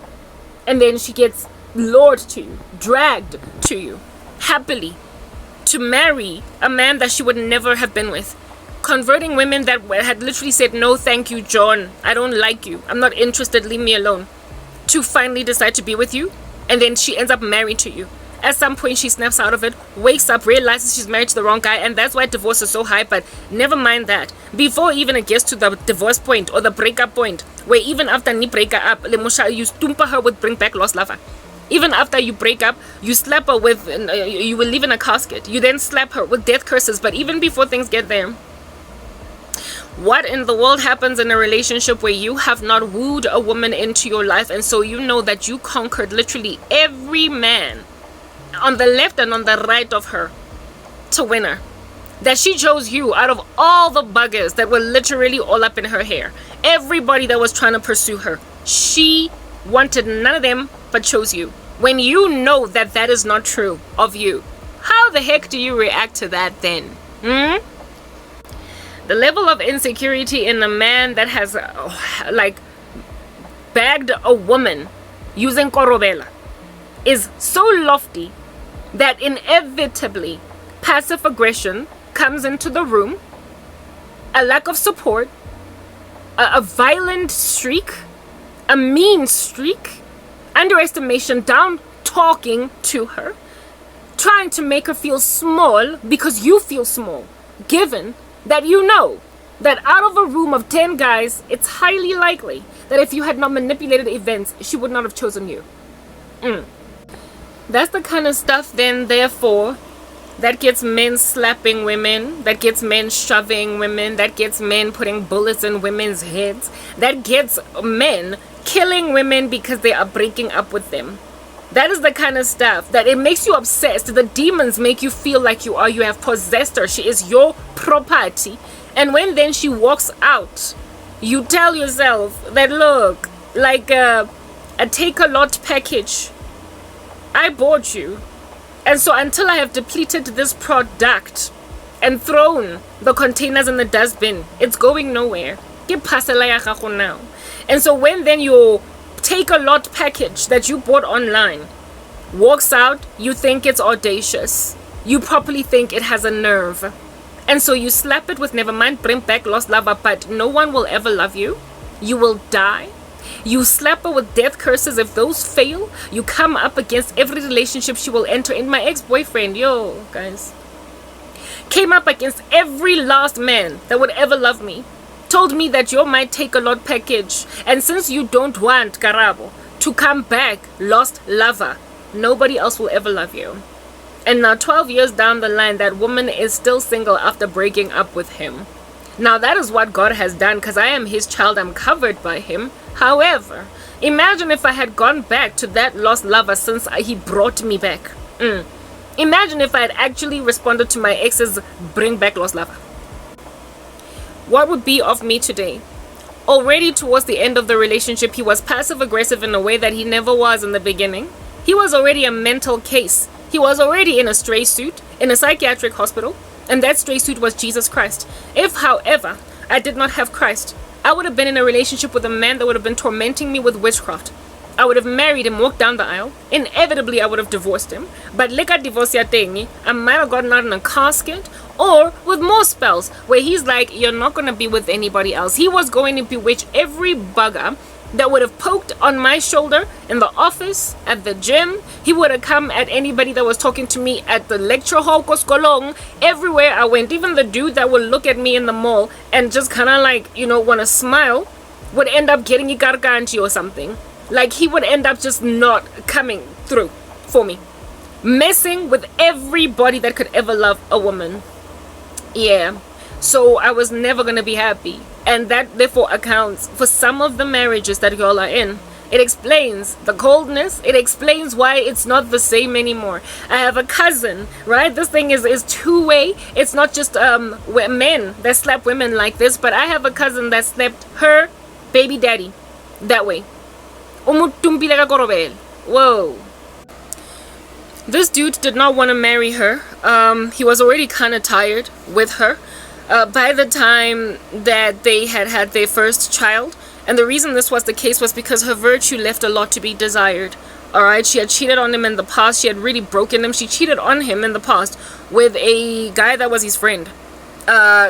And then she gets lured to you, dragged to you, happily, to marry a man that she would never have been with. Converting women that had literally said, no, thank you, John. I don't like you. I'm not interested. Leave me alone. To finally decide to be with you. And then she ends up married to you. At some point, she snaps out of it, wakes up, realizes she's married to the wrong guy. And that's why divorce is so high. But never mind that. Before even it gets to the divorce point or the breakup point, where even after you break her up, you stumpa her with bring back lost lover. Even after you break up, you slap her with, you will live in a casket. You then slap her with death curses. But even before things get there, what in the world happens in a relationship where you have not wooed a woman into your life, and so you know that you conquered literally every man on the left and on the right of her to win her? That she chose you out of all the buggers that were literally all up in her hair. Everybody that was trying to pursue her, she wanted none of them but chose you. When you know that that is not true of you, how the heck do you react to that then? The level of insecurity in a man that has like bagged a woman using korobela is so lofty that inevitably passive aggression comes into the room, a lack of support, a violent streak, a mean streak, underestimation, down talking to her, trying to make her feel small because you feel small, given that you know that out of a room of 10 guys, it's highly likely that if you had not manipulated events, she would not have chosen you. That's the kind of stuff then, therefore, that gets men slapping women, that gets men shoving women, that gets men putting bullets in women's heads, that gets men killing women because they are breaking up with them. That is the kind of stuff that it makes you obsessed. The demons make you feel like you have possessed her. She is your property. And when then she walks out, you tell yourself that, look, like a take-a-lot package, I bought you. And so until I have depleted this product and thrown the containers in the dustbin, it's going nowhere. Ke phasela ya gago now. And so when then your take-a-lot package that you bought online walks out, you think it's audacious. You probably think it has a nerve. And so you slap it with, never mind, bring back lost lover, but no one will ever love you. You will die. You slap her with death curses. If those fail, you come up against every relationship she will enter in. My ex-boyfriend, yo, guys, came up against every last man that would ever love me. Told me that you're my take-a-lot package. And since you don't want Karabo to come back, lost lover, nobody else will ever love you. And now 12 years down the line, that woman is still single after breaking up with him. Now that is what God has done, because I am his child. I'm covered by him. However, imagine if I had gone back to that lost lover since he brought me back. Imagine if I had actually responded to my ex's bring back lost lover. What would be of me today? Already towards the end of the relationship, he was passive aggressive in a way that he never was in the beginning. He was already a mental case. He was already in a stray suit in a psychiatric hospital, and that stray suit was Jesus Christ. If, however, I did not have Christ, I would have been in a relationship with a man that would have been tormenting me with witchcraft. I would have married him, walked down the aisle. Inevitably, I would have divorced him. But like a divorce thing, I might have gotten out in a casket, or with more spells where he's like, you're not going to be with anybody else. He was going to bewitch every bugger that would have poked on my shoulder in the office, at the gym. He would have come at anybody that was talking to me at the lecture hall, Koskolong, everywhere I went. Even the dude that would look at me in the mall and just kind of like, want to smile, would end up getting ikarkanchi or something. Like, he would end up just not coming through for me. Messing with everybody that could ever love a woman. Yeah. So I was never going to be happy. And that therefore accounts for some of the marriages that y'all are in. It explains the coldness. It explains why it's not the same anymore. I have a cousin, right? This thing is two-way. It's not just men that slap women like this, but I have a cousin that slapped her baby daddy that way. Whoa. This dude did not want to marry her. He was already kind of tired with her by the time that they had their first child. And the reason this was the case was because her virtue left a lot to be desired. Alright, she had cheated on him in the past. She had really broken him. She cheated on him in the past with a guy that was his friend.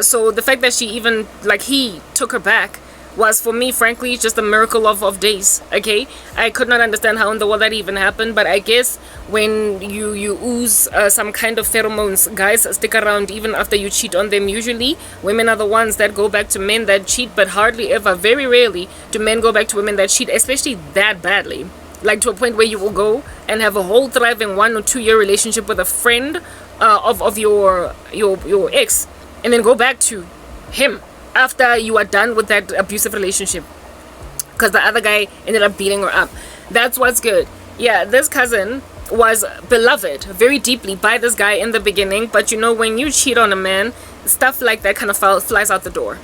So the fact that she even, he took her back was, for me, frankly, just a miracle of days. Okay, I could not understand how in the world that even happened, but I guess when you ooze some kind of pheromones, guys stick around even after you cheat on them. Usually women are the ones that go back to men that cheat, but hardly ever, very rarely, do men go back to women that cheat, especially that badly, like to a point where you will go and have a whole thriving 1 or 2 year relationship with a friend of your ex, and then go back to him after you are done with that abusive relationship because the other guy ended up beating her up. That's what's good. Yeah, this cousin was beloved very deeply by this guy in the beginning, but when you cheat on a man, stuff like that kind of flies out the door.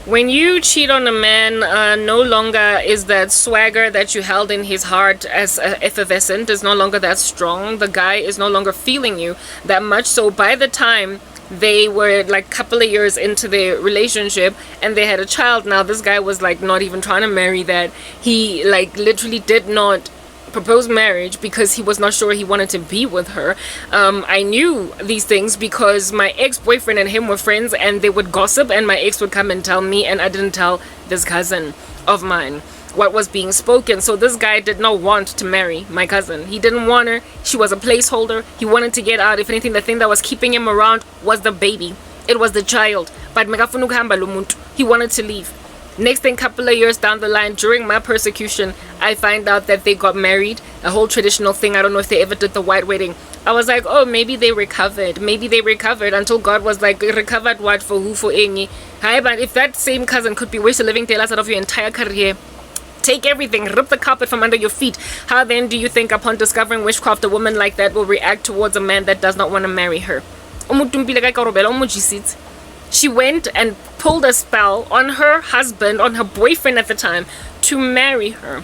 When you cheat on a man, no longer is that swagger that you held in his heart as effervescent, is no longer that strong. The guy is no longer feeling you that much. So by the time they were like couple of years into their relationship and they had a child. Now this guy was like not even trying to marry that. He like literally did not propose marriage because he was not sure he wanted to be with her. I knew these things because my ex-boyfriend and him were friends, and they would gossip, and my ex would come and tell me, and I didn't tell this cousin of mine what was being spoken. So this guy did not want to marry my cousin. He didn't want her. She was a placeholder. He wanted to get out. If anything, the thing that was keeping him around was the baby. It was the child. But he wanted to leave. Next thing, couple of years down the line, during my persecution, I find out that they got married. A whole traditional thing. I don't know if they ever did the white wedding. I was like, oh, maybe they recovered. Maybe they recovered, until God was like, recovered what, for who, for any. Hi, but if that same cousin could be wasted living daylights out of your entire career, take everything, rip the carpet from under your feet, how then do you think upon discovering witchcraft a woman like that will react towards a man that does not want to marry her? She went and pulled a spell on her husband, on her boyfriend at the time, to marry her.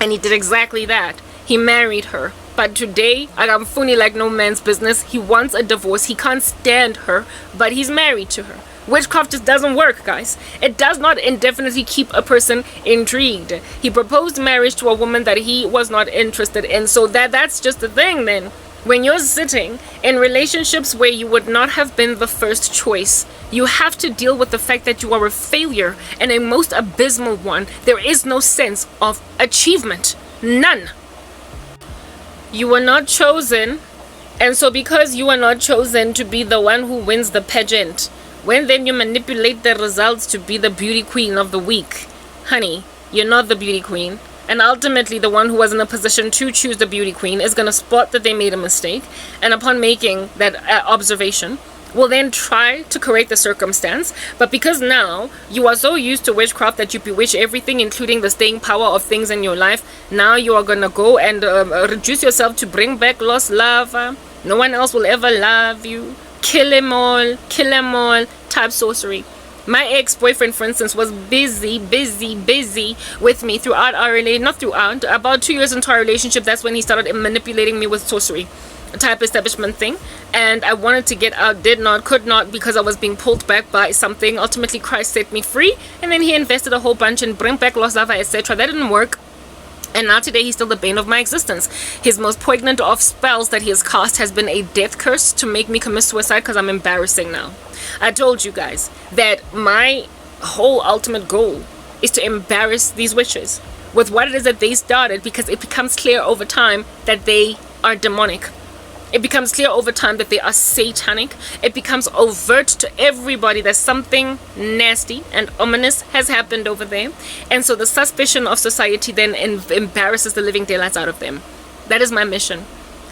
And he did exactly that. He married her. But today, Agamfuni like no man's business. He wants a divorce. He can't stand her, but he's married to her. Witchcraft just doesn't work, guys. It does not indefinitely keep a person intrigued. He proposed marriage to a woman that he was not interested in. So that's just the thing then. When you're sitting in relationships where you would not have been the first choice, you have to deal with the fact that you are a failure, and a most abysmal one. There is no sense of achievement. None. You were not chosen, and so because you are not chosen to be the one who wins the pageant, when then you manipulate the results to be the beauty queen of the week, honey, you're not the beauty queen. And ultimately, the one who was in a position to choose the beauty queen is going to spot that they made a mistake, and upon making that observation, will then try to correct the circumstance. But because now you are so used to witchcraft that you bewitch everything, including the staying power of things in your life, now you are going to go and reduce yourself to bring back lost love. No one else will ever love you. Kill them all type sorcery. My ex-boyfriend, for instance, was busy with me throughout our relationship. Not throughout, about 2 years into our relationship, that's when he started manipulating me with sorcery type establishment thing. And I wanted to get out, did not, could not, because I was being pulled back by something. Ultimately, Christ set me free, and then he invested a whole bunch in bring back lost lava, etc. That didn't work. And now today he's still the bane of my existence. His most poignant of spells that he has cast has been a death curse to make me commit suicide, because I'm embarrassing now. I told you guys that my whole ultimate goal is to embarrass these witches with what it is that they started, because it becomes clear over time that they are demonic. It becomes clear over time that they are satanic. It becomes overt to everybody that something nasty and ominous has happened over there. And so the suspicion of society then embarrasses the living daylights out of them. That is my mission.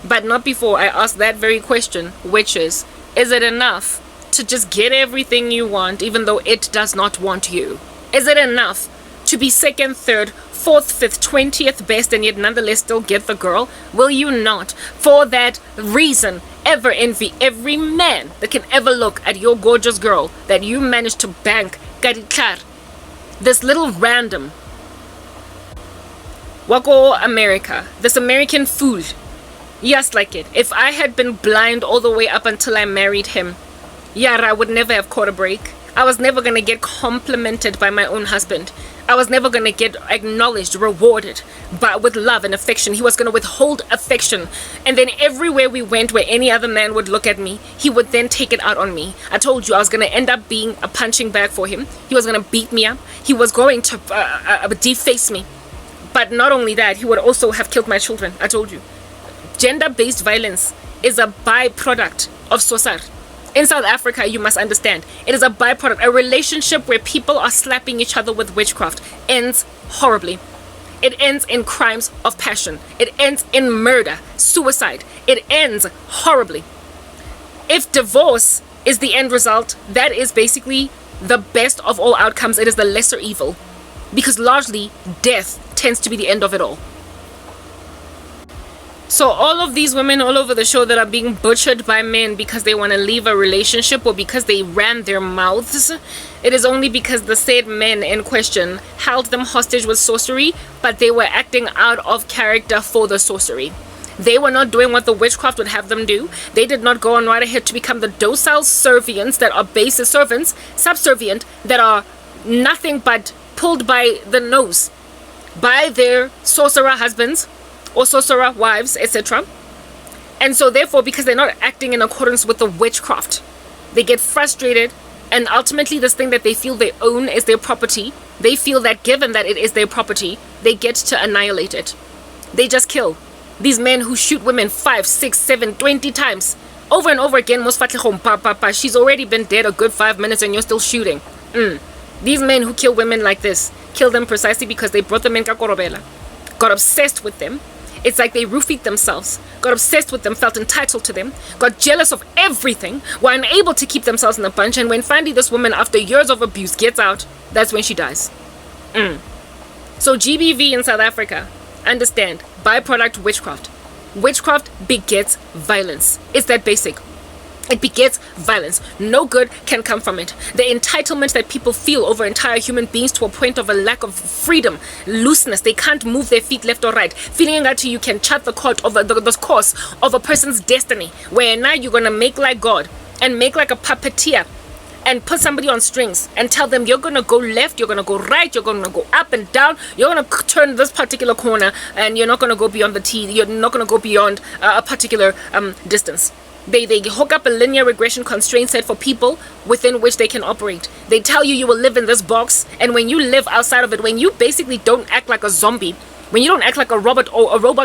But not before I ask that very question, which is it enough to just get everything you want even though it does not want you? Is it enough to be second, third, fourth, fifth, 20th best and yet nonetheless still get the girl? Will you not, for that reason, ever envy every man that can ever look at your gorgeous girl that you managed to bank, Karikar, this little random Wako America, this American fool? Yes, like it. If I had been blind all the way up until I married him, Yara, I would never have caught a break. I was never going to get complimented by my own husband. I was never going to get acknowledged, rewarded with love and affection. He was going to withhold affection. And then everywhere we went where any other man would look at me, he would then take it out on me. I told you I was going to end up being a punching bag for him. He was going to beat me up. He was going to deface me. But not only that, he would also have killed my children. I told you. Gender-based violence is a byproduct of Sosar. In South Africa, you must understand, it is a byproduct. A relationship where people are slapping each other with witchcraft ends horribly. It ends in crimes of passion. It ends in murder, suicide. It ends horribly. If divorce is the end result, that is basically the best of all outcomes. It is the lesser evil, because largely death tends to be the end of it all. So all of these women all over the show that are being butchered by men because they want to leave a relationship or because they ran their mouths, it is only because the said men in question held them hostage with sorcery, but they were acting out of character for the sorcery. They were not doing what the witchcraft would have them do. They did not go on right ahead to become the docile servants that are basis servants, subservient, that are nothing but pulled by the nose by their sorcerer husbands or sorcerer wives, etc. And so therefore, because they're not acting in accordance with the witchcraft, they get frustrated, and ultimately this thing that they feel they own is their property. They feel that given that it is their property, they get to annihilate it. They just kill. These men who shoot women 5, 6, 7, 20 times over and over again. She's already been dead a good 5 minutes and you're still shooting. These men who kill women like this kill them precisely because they brought them in kakorobela, got obsessed with them. It's like they roofied themselves, got obsessed with them, felt entitled to them, got jealous of everything, were unable to keep themselves in a bunch, and when finally this woman, after years of abuse, gets out, that's when she dies. So GBV in South Africa, understand, byproduct witchcraft. Witchcraft begets violence. It's that basic. It begets violence. No good can come from it. The entitlement that people feel over entire human beings to a point of a lack of freedom, looseness, they can't move their feet left or right. Feeling that you can chart the course of a person's destiny, where now you're going to make like God and make like a puppeteer and put somebody on strings and tell them you're going to go left, you're going to go right, you're going to go up and down, you're going to turn this particular corner, and you're not going to go beyond the T, you're not going to go beyond a particular distance. They hook up a linear regression constraint set for people within which they can operate. They tell you you will live in this box, and when you live outside of it, when you basically don't act like a zombie, when you don't act like a robot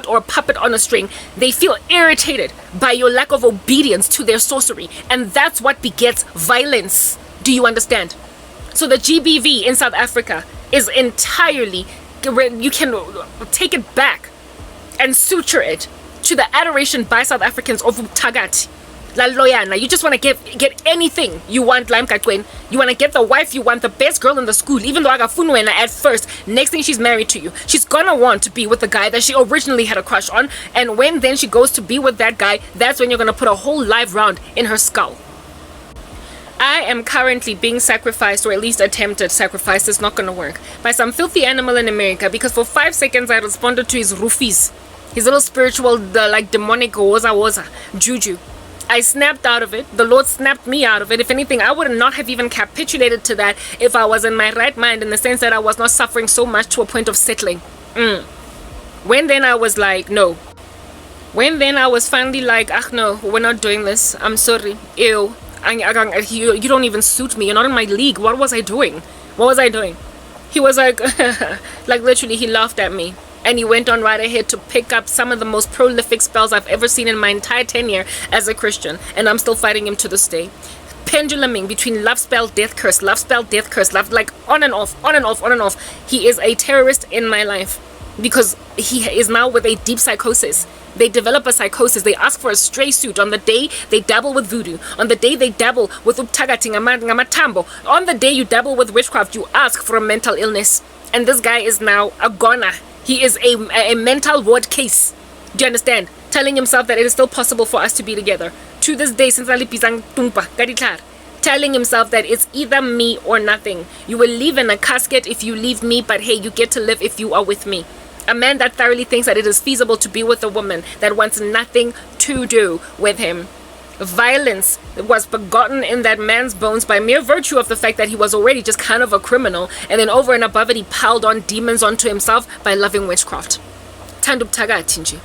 or a puppet on a string, they feel irritated by your lack of obedience to their sorcery, and that's what begets violence. Do you understand? So the GBV in South Africa is entirely, you can take it back and suture it to the adoration by South Africans of Tagati. La Loyana, you just want to get anything you want, Lime Kakwen. You want to get the wife you want, the best girl in the school, even though Agafunwena at first, next thing she's married to you. She's gonna want to be with the guy that she originally had a crush on, and when then she goes to be with that guy, that's when you're gonna put a whole live round in her skull. I am currently being sacrificed, or at least attempted sacrifice, it's not gonna work, by some filthy animal in America, because for 5 seconds I responded to his roofies. His little spiritual, like demonic woza juju. I snapped out of it. The Lord snapped me out of it. If anything, I would not have even capitulated to that if I was in my right mind, in the sense that I was not suffering so much to a point of settling. When then I was like, no. When then I was finally like, no, we're not doing this. I'm sorry. Ew. You don't even suit me. You're not in my league. What was I doing? What was I doing? He was like, like literally he laughed at me. And he went on right ahead to pick up some of the most prolific spells I've ever seen in my entire tenure as a Christian. And I'm still fighting him to this day. Penduluming between love spell, death curse, love spell, death curse, love, like on and off, on and off, on and off. He is a terrorist in my life because he is now with a deep psychosis. They develop a psychosis. They ask for a stray suit on the day they dabble with voodoo. On the day they dabble with uptagating, ngamatambo. On the day you dabble with witchcraft, you ask for a mental illness. And this guy is now a goner. He is a mental ward case. Do you understand? Telling himself that it is still possible for us to be together. To this day, since telling himself that it's either me or nothing. You will live in a casket if you leave me, but hey, you get to live if you are with me. A man that thoroughly thinks that it is feasible to be with a woman that wants nothing to do with him. Violence was begotten in that man's bones by mere virtue of the fact that he was already just kind of a criminal, and then over and above it he piled on demons onto himself by loving witchcraft. Tanduptaga Tinji.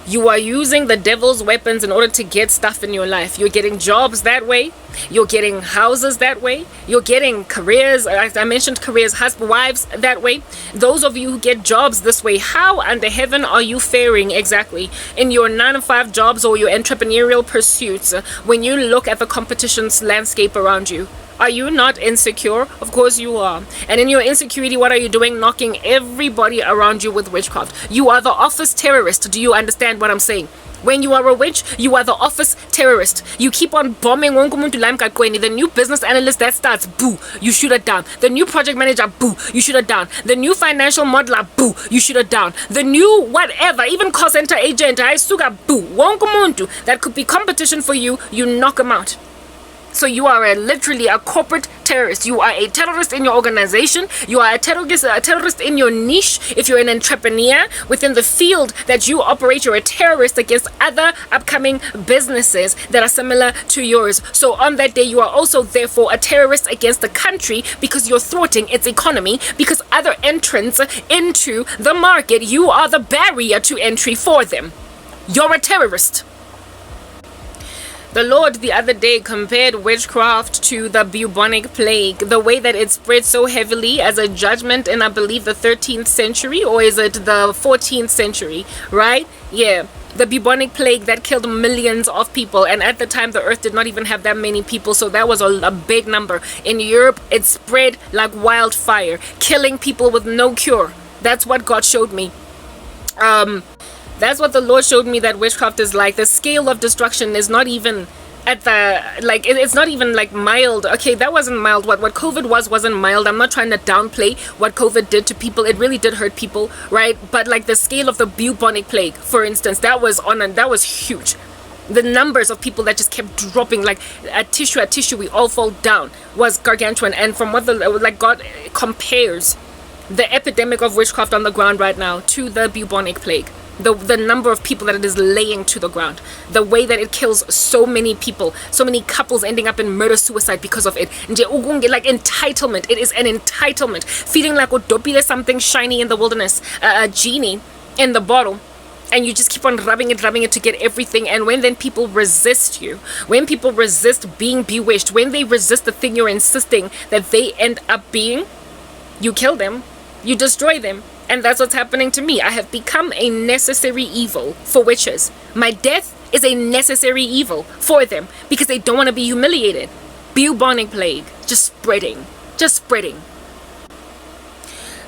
You are using the devil's weapons in order to get stuff in your life. You're getting jobs that way. You're getting houses that way. You're getting careers. I mentioned careers, husbands, wives that way. Those of you who get jobs this way, how under heaven are you faring exactly in your 9-to-5 jobs or your entrepreneurial pursuits when you look at the competition's landscape around you? Are you not insecure? Of course you are. And in your insecurity, what are you doing? Knocking everybody around you with witchcraft. You are the office terrorist. Do you understand what I'm saying? When you are a witch, you are the office terrorist. You keep on bombing the new business analyst that starts, boo, you shoot it down. The new project manager, boo, you shoot it down. The new financial modeler, boo, you shoot it down. The new whatever, even call center agent, I suga, boo. That could be competition for you, you knock them out. So you are literally a corporate terrorist. You are a terrorist in your organization. You are a terrorist in your niche. If you're an entrepreneur within the field that you operate, you're a terrorist against other upcoming businesses that are similar to yours. So on that day, you are also therefore a terrorist against the country because you're thwarting its economy, because other entrants into the market, you are the barrier to entry for them. You're a terrorist. The Lord the other day compared witchcraft to the bubonic plague, the way that it spread so heavily as a judgment in, I believe, the 13th century, or is it the 14th century, right? Yeah, the bubonic plague that killed millions of people, and at the time the earth did not even have that many people, so that was a big number. In Europe, it spread like wildfire, killing people with no cure. That's what God showed me. That's what the Lord showed me that witchcraft is like. The scale of destruction is not even at the, like, it's not even like mild. Okay, that wasn't mild. What COVID wasn't mild. I'm not trying to downplay what COVID did to people. It really did hurt people, right? But like the scale of the bubonic plague, for instance, that was huge. The numbers of people that just kept dropping like a tissue, we all fall down, was gargantuan. And from what God compares the epidemic of witchcraft on the ground right now to the bubonic plague. The number of people that it is laying to the ground, the way that it kills so many people, so many couples ending up in murder-suicide because of it. Like entitlement, it is an entitlement. Feeling like there's something shiny in the wilderness, a genie in the bottle, and you just keep on rubbing it to get everything. And when then people resist you, when people resist being bewitched, when they resist the thing you're insisting that they end up being, you kill them, you destroy them. And that's what's happening to me. I have become a necessary evil for witches. My death is a necessary evil for them because they don't want to be humiliated. Bubonic plague, just spreading.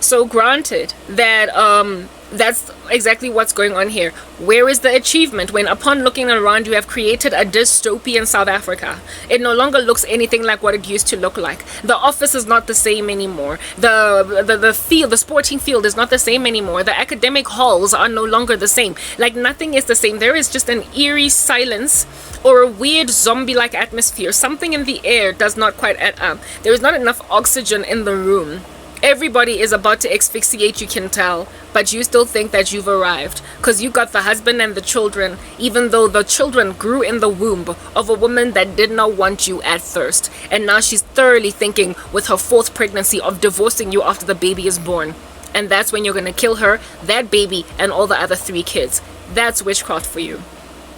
So granted that that's exactly what's going on here. Where is the achievement when upon looking around you have created a dystopian South Africa? It no longer looks anything like what it used to look like. The office is not the same anymore. The field, the sporting field is not the same anymore. The academic halls are no longer the same. Like nothing is the same. There is just an eerie silence or a weird zombie-like atmosphere. Something in the air does not quite add up. There is not enough oxygen in the room. Everybody is about to asphyxiate, you can tell, but you still think that you've arrived because you got the husband and the children, even though the children grew in the womb of a woman that did not want you at first. And now she's thoroughly thinking with her 4th pregnancy of divorcing you after the baby is born. And that's when you're going to kill her, that baby, and all the other 3 kids. That's witchcraft for you.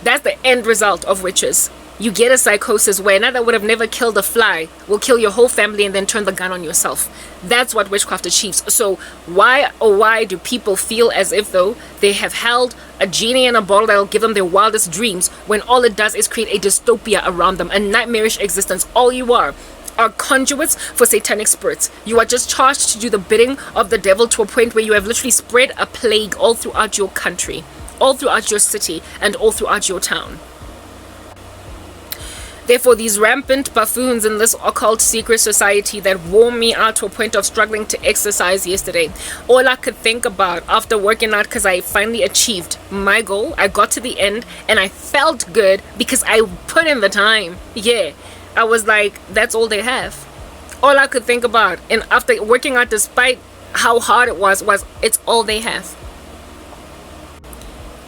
That's the end result of witches. You get a psychosis where another would have never killed a fly will kill your whole family and then turn the gun on yourself. That's what witchcraft achieves. So why do people feel as if though they have held a genie in a bottle that will give them their wildest dreams when all it does is create a dystopia around them, a nightmarish existence? All you are conduits for satanic spirits. You are just charged to do the bidding of the devil to a point where you have literally spread a plague all throughout your country, all throughout your city, and all throughout your town. Therefore, these rampant buffoons in this occult secret society that wore me out to a point of struggling to exercise yesterday, all I could think about after working out, because I finally achieved my goal, I got to the end and I felt good because I put in the time. Yeah, I was like, that's all they have. All I could think about, and after working out, despite how hard it was it's all they have.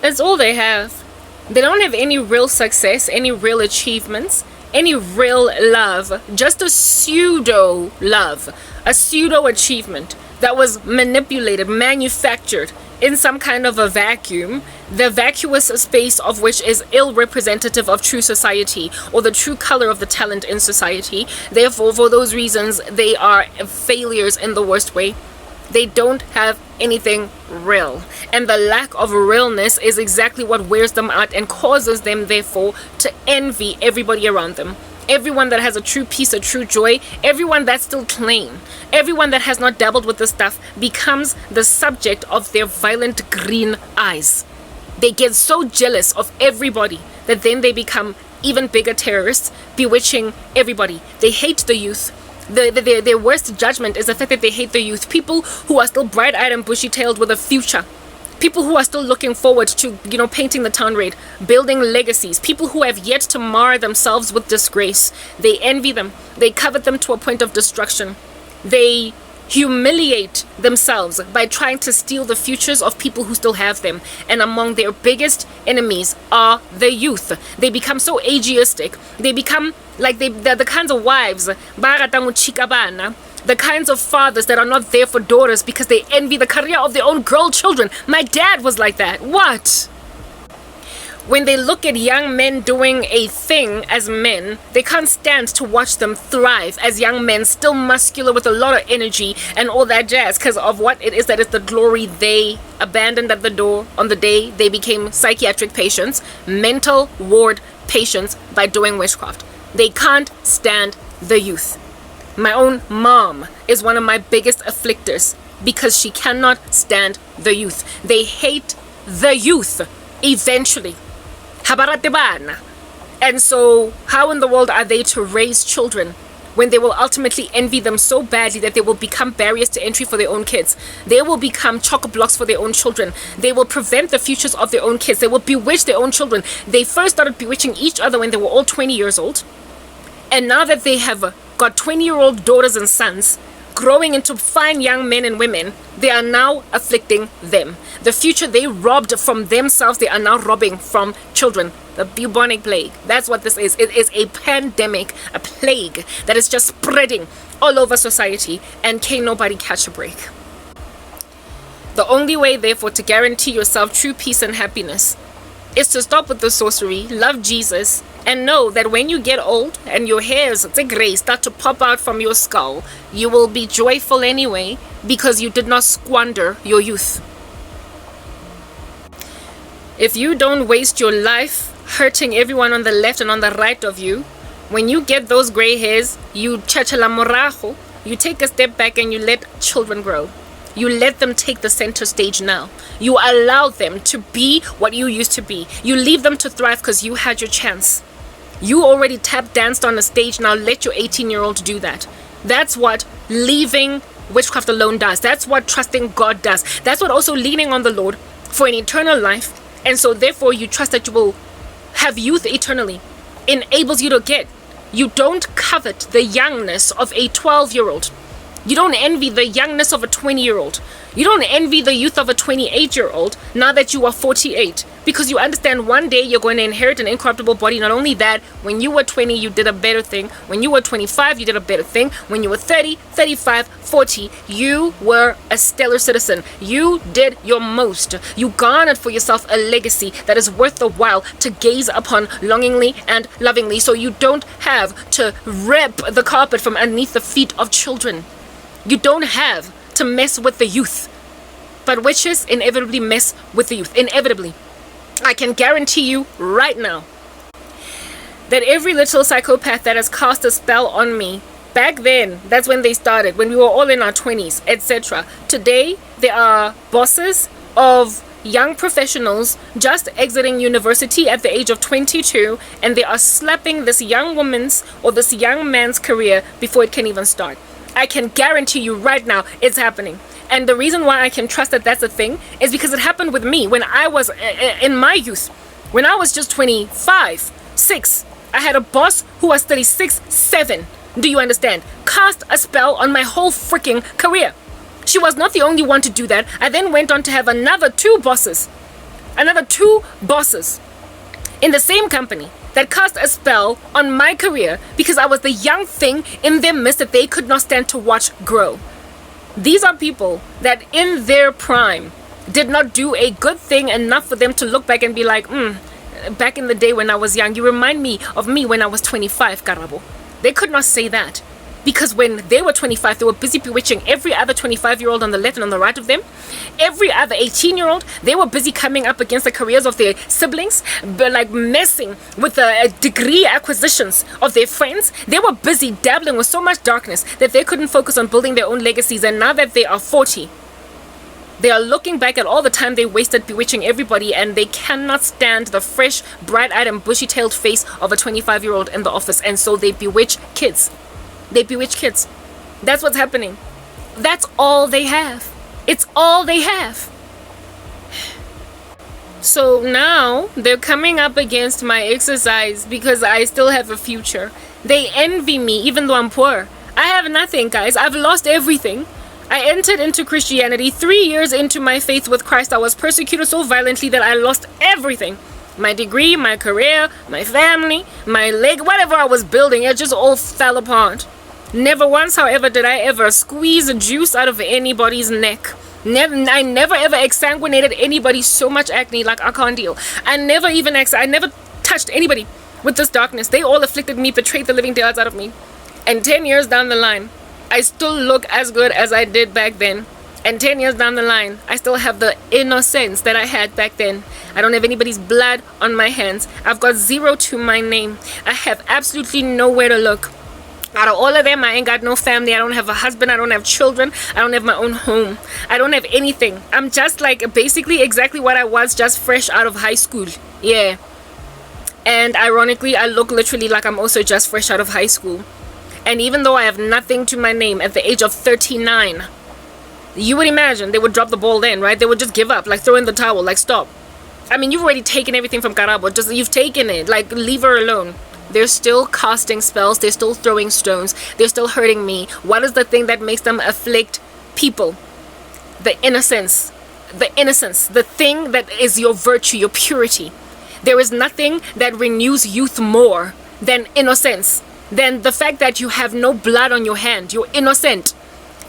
It's all they have. They don't have any real success, any real achievements, any real love, just a pseudo love, a pseudo achievement that was manipulated, manufactured in some kind of a vacuum, the vacuous space of which is ill representative of true society or the true color of the talent in society. Therefore, for those reasons, they are failures in the worst way. They don't have anything real. And the lack of realness is exactly what wears them out and causes them, therefore, to envy everybody around them. Everyone that has a true peace, a true joy, everyone that's still clean, everyone that has not dabbled with this stuff becomes the subject of their violent green eyes. They get so jealous of everybody that then they become even bigger terrorists, bewitching everybody. They hate the youth. Their worst judgment is the fact that they hate the youth. People who are still bright-eyed and bushy-tailed with a future. People who are still looking forward to, painting the town red, building legacies. People who have yet to mar themselves with disgrace. They envy them. They covet them to a point of destruction. They humiliate themselves by trying to steal the futures of people who still have them. And among their biggest enemies are the youth. They become so ageistic. They become like they're the kinds of wives, the kinds of fathers that are not there for daughters because they envy the career of their own girl children. My dad was like that. What? When they look at young men doing a thing as men, they can't stand to watch them thrive as young men, still muscular with a lot of energy and all that jazz, because of what it is that is the glory they abandoned at the door on the day they became psychiatric patients, mental ward patients, by doing witchcraft. They can't stand the youth. My own mom is one of my biggest afflictors because she cannot stand the youth. They hate the youth eventually. And so how in the world are they to raise children when they will ultimately envy them so badly that they will become barriers to entry for their own kids? They will become chock-a-blocks for their own children. They will prevent the futures of their own kids. They will bewitch their own children. They first started bewitching each other when they were all 20 years old. And now that they have got 20-year-old daughters and sons growing into fine young men and women, they are now afflicting them. The future they robbed from themselves, they are now robbing from children. The bubonic plague. That's what this is. It is a pandemic, a plague that is just spreading all over society, and can't nobody catch a break. The only way, therefore, to guarantee yourself true peace and happiness is to stop with the sorcery, love Jesus, and know that when you get old and your hairs, gray, start to pop out from your skull, you will be joyful anyway because you did not squander your youth. If you don't waste your life hurting everyone on the left and on the right of you, when you get those gray hairs, you chachala morajo, you take a step back and you let children grow. You let them take the center stage now. You allow them to be what you used to be. You leave them to thrive because you had your chance. You already tap danced on the stage, now let your 18-year-old do that. That's what leaving witchcraft alone does. That's what trusting God does. That's what also leaning on the Lord for an eternal life. And so therefore you trust that you will have youth eternally. Enables you to get. You don't covet the youngness of a 12-year-old. You don't envy the youngness of a 20-year-old. You don't envy the youth of a 28-year-old now that you are 48. Because you understand one day you're going to inherit an incorruptible body. Not only that, when you were 20, you did a better thing. When you were 25, you did a better thing. When you were 30, 35, 40, you were a stellar citizen. You did your most. You garnered for yourself a legacy that is worth the while to gaze upon longingly and lovingly. So you don't have to rip the carpet from underneath the feet of children. You don't have to mess with the youth. But witches inevitably mess with the youth. Inevitably. I can guarantee you right now that every little psychopath that has cast a spell on me, back then, that's when they started, when we were all in our 20s, etc. Today, there are bosses of young professionals just exiting university at the age of 22, and they are slapping this young woman's or this young man's career before it can even start. I can guarantee you right now it's happening. And the reason why I can trust that that's a thing is because it happened with me when I was in my youth. When I was just 25, 6, I had a boss who was 36, 7. Do you understand? Cast a spell on my whole freaking career. She was not the only one to do that. I then went on to have another two bosses in the same company that cast a spell on my career because I was the young thing in their midst that they could not stand to watch grow. These are people that in their prime did not do a good thing enough for them to look back and be like, back in the day when I was young, you remind me of me when I was 25, Karabo. They could not say that because when they were 25, they were busy bewitching every other 25-year-old on the left and on the right of them. Every other 18-year-old, they were busy coming up against the careers of their siblings, but like messing with the degree acquisitions of their friends. They were busy dabbling with so much darkness that they couldn't focus on building their own legacies. And now that they are 40, they are looking back at all the time they wasted bewitching everybody, and they cannot stand the fresh, bright-eyed and bushy-tailed face of a 25-year-old in the office. And so they bewitch kids. They bewitch kids. That's what's happening. That's all they have. It's all they have. So now they're coming up against my exercise because I still have a future. They envy me even though I'm poor. I have nothing, guys. I've lost everything. I entered into Christianity 3 years into my faith with Christ. I was persecuted so violently that I lost everything. My degree, my career, my family, my leg, whatever I was building, it just all fell apart. Never once, however, did I ever squeeze juice out of anybody's neck. I never ever exsanguinated anybody so much acne like I can't deal. I never touched anybody with this darkness. They all afflicted me, betrayed the living daylights out of me. And 10 years down the line, I still look as good as I did back then. And 10 years down the line, I still have the innocence that I had back then. I don't have anybody's blood on my hands. I've got 0 to my name. I have absolutely nowhere to look. Out of all of them, I ain't got no family. I don't have a husband. I don't have children. I don't have my own home. I don't have anything. I'm just like basically exactly what I was, just fresh out of high school. Yeah. And ironically, I look literally like I'm also just fresh out of high school. And even though I have nothing to my name at the age of 39, you would imagine they would drop the ball then, right? They would just give up, like throw in the towel, like stop. I mean, you've already taken everything from Karabo. Just you've taken it. Like leave her alone. They're still casting spells. They're still throwing stones. They're still hurting me. What is the thing that makes them afflict people? The innocence. The innocence. The thing that is your virtue, your purity. There is nothing that renews youth more than innocence. Than the fact that you have no blood on your hand. You're innocent.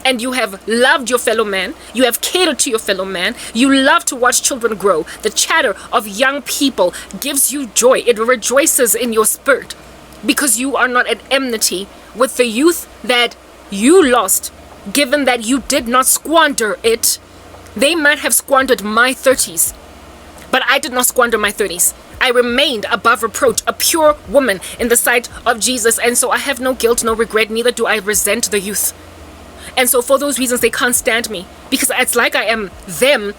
And you have loved your fellow man. You have catered to your fellow man. You love to watch children grow. The chatter of young people gives you joy. It rejoices in your spirit because you are not at enmity with the youth that you lost, given that you did not squander it. They might have squandered my 30s, but I did not squander my 30s. I remained above reproach, a pure woman in the sight of Jesus. And so I have no guilt, no regret, neither do I resent the youth. And so for those reasons, they can't stand me because it's like I am them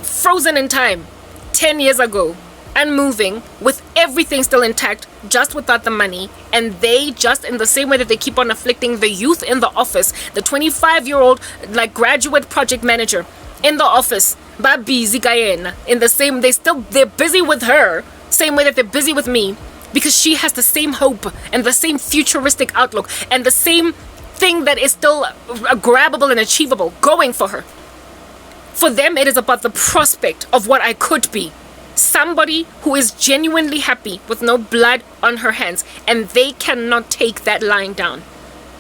frozen in time 10 years ago, unmoving with everything still intact, just without the money. And they just in the same way that they keep on afflicting the youth in the office, the 25-year-old like graduate project manager in the office, ba busy kayena, in the same, they're busy with her, same way that they're busy with me because she has the same hope and the same futuristic outlook and the same thing that is still grabbable and achievable going for her. For them, it is about the prospect of what I could be. Somebody who is genuinely happy with no blood on her hands, and they cannot take that lying down.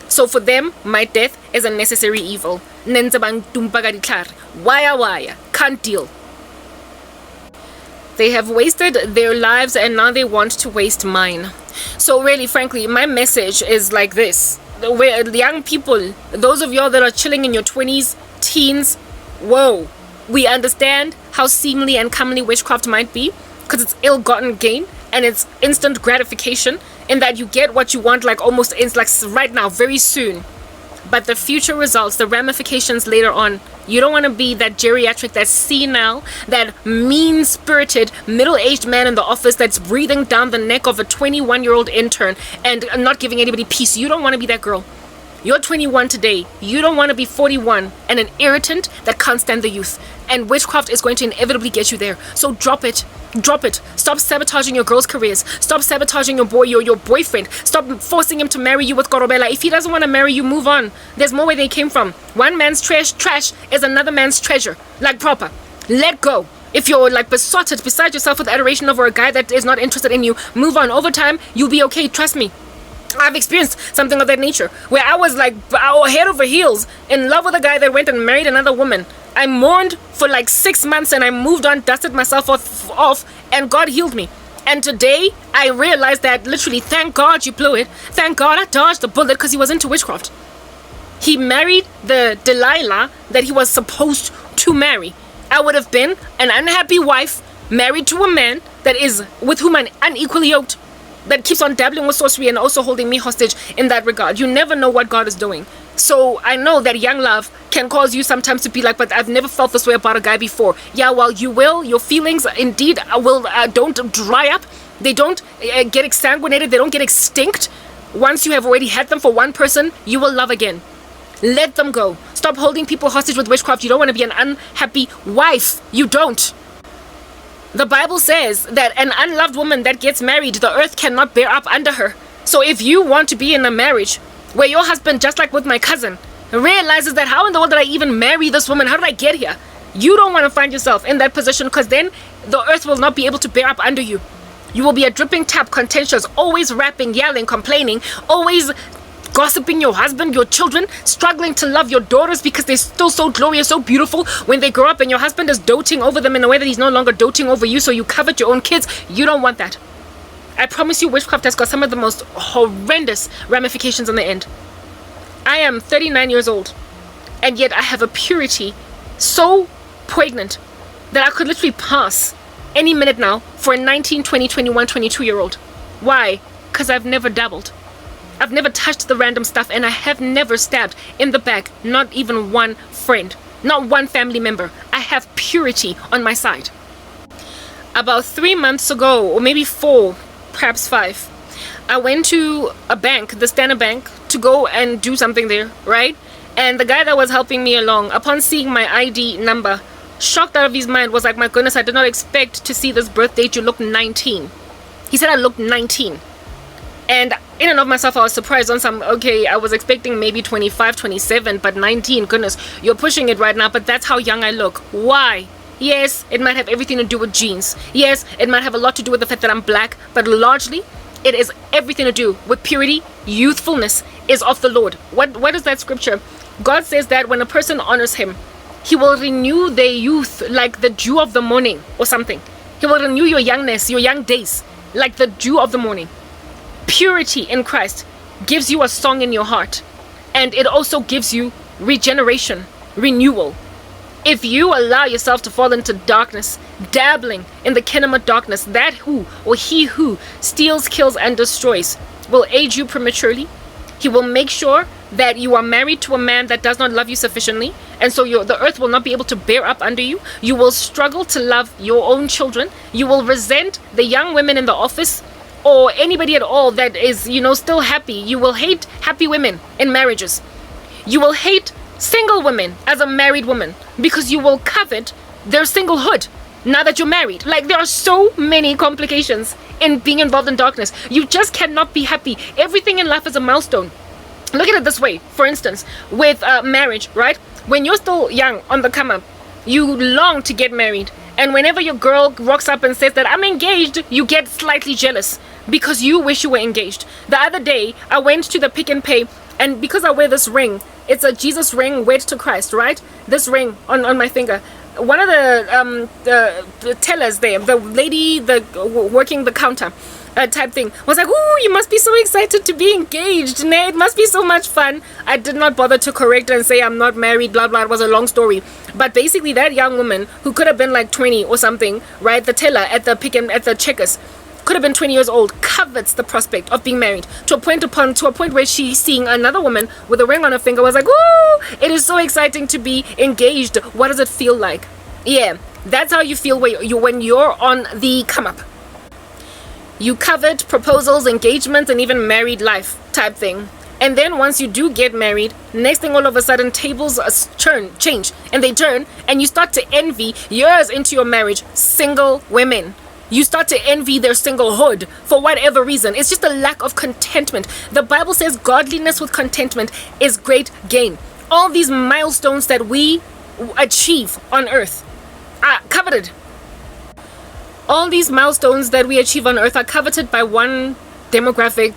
So for them, my death is a necessary evil. Waya, can't deal. They have wasted their lives and now they want to waste mine. So really, frankly, my message is like this. Where the young people, those of y'all that are chilling in your 20s, teens, whoa, we understand how seemly and comely witchcraft might be because it's ill-gotten gain and it's instant gratification in that you get what you want like almost like right now, very soon. But the future results, the ramifications later on, you don't want to be that geriatric, that senile, that mean-spirited, middle-aged man in the office that's breathing down the neck of a 21-year-old intern and not giving anybody peace. You don't want to be that girl. You're 21 today. You don't want to be 41 and an irritant that can't stand the youth. And witchcraft is going to inevitably get you there. So drop it. Drop it. Stop sabotaging your girls' careers. Stop sabotaging your boyfriend. Stop forcing him to marry you with Korobela. If he doesn't want to marry you, move on. There's more where they came from. One man's trash is another man's treasure. Like proper. Let go. If you're like besotted beside yourself with adoration over a guy that is not interested in you, move on. Over time, you'll be okay. Trust me. I've experienced something of that nature where I was like head over heels in love with a guy that went and married another woman. I mourned for like 6 months and I moved on, dusted myself off, and God healed me. And today I realized that literally, thank God you blew it. Thank God I dodged the bullet because he was into witchcraft. He married the Delilah that he was supposed to marry. I would have been an unhappy wife married to a man that is with whom I'm unequally yoked, that keeps on dabbling with sorcery and also holding me hostage in that regard. You never know what God is doing. So I know that young love can cause you sometimes to be like, but I've never felt this way about a guy before. Yeah, well, you will. Your feelings indeed will don't dry up. They don't get exsanguinated. They don't get extinct. Once you have already had them for one person, you will love again. Let them go. Stop holding people hostage with witchcraft. You don't want to be an unhappy wife. You don't. The Bible says that an unloved woman that gets married, the earth cannot bear up under her. So if you want to be in a marriage where your husband, just like with my cousin, realizes that how in the world did I even marry this woman? How did I get here? You don't want to find yourself in that position, because then the earth will not be able to bear up under you. You will be a dripping tap, contentious, always rapping, yelling, complaining, always gossiping your husband, your children, struggling to love your daughters because they're still so glorious, so beautiful when they grow up, and your husband is doting over them in a way that he's no longer doting over you, so you covet your own kids. You don't want that. I promise you, witchcraft has got some of the most horrendous ramifications in the end. I am 39 years old, and yet I have a purity so poignant that I could literally pass any minute now for a 19, 20, 21, 22-year-old. Why? Because I've never dabbled. I've never touched the random stuff, and I have never stabbed in the back, not even one friend, not one family member. I have purity on my side. About 3 months ago, or maybe 4, perhaps 5, I went to a bank, the Standard Bank, to go and do something there, right? And the guy that was helping me along, upon seeing my ID number, shocked out of his mind, was like, my goodness, I did not expect to see this birth date. You look 19. He said I looked 19. And in and of myself, I was surprised on some, okay, I was expecting maybe 25, 27, but 19, goodness, you're pushing it right now, but that's how young I look. Why? Yes, it might have everything to do with genes. Yes, it might have a lot to do with the fact that I'm black, but largely, it is everything to do with purity. Youthfulness is of the Lord. What is that scripture? God says that when a person honors him, he will renew their youth like the dew of the morning or something. He will renew your youngness, your young days, like the dew of the morning. Purity in Christ gives you a song in your heart, and it also gives you regeneration, renewal. If you allow yourself to fall into darkness, dabbling in the kingdom of darkness, that who or he who steals, kills, and destroys will age you prematurely. He will make sure that you are married to a man that does not love you sufficiently, and so the earth will not be able to bear up under you. You will struggle to love your own children. You will resent the young women in the office, or anybody at all that is, still happy. You will hate happy women in marriages. You will hate single women as a married woman, because you will covet their singlehood now that you're married. Like, there are so many complications in being involved in darkness. You just cannot be happy. Everything in life is a milestone. Look at it this way. For instance, with marriage, right? When you're still young, on the come up, you long to get married. And whenever your girl rocks up and says that I'm engaged, you get slightly jealous because you wish you were engaged. The other day, I went to the Pick n Pay, and because I wear this ring, it's a Jesus ring wed to Christ, right? This ring on my finger. One of the tellers there, the lady working the counter type thing, was like, "Ooh, you must be so excited to be engaged, Nay. It must be so much fun." I did not bother to correct and say I'm not married, blah blah. It was a long story. But basically, that young woman, who could have been like 20 or something, right? The teller at the Checkers, could have been 20 years old, covets the prospect of being married to a point where she's seeing another woman with a ring on her finger, was like, "Ooh, it is so exciting to be engaged. What does it feel like?" Yeah, that's how you feel when you're on the come up. You covet proposals, engagements, and even married life type thing. And then once you do get married, next thing, all of a sudden, tables change, and they turn, and you start to envy, years into your marriage, single women. You start to envy their singlehood for whatever reason. It's just a lack of contentment. The Bible says godliness with contentment is great gain. All these milestones that we achieve on earth are coveted. All these milestones that we achieve on earth are coveted by one demographic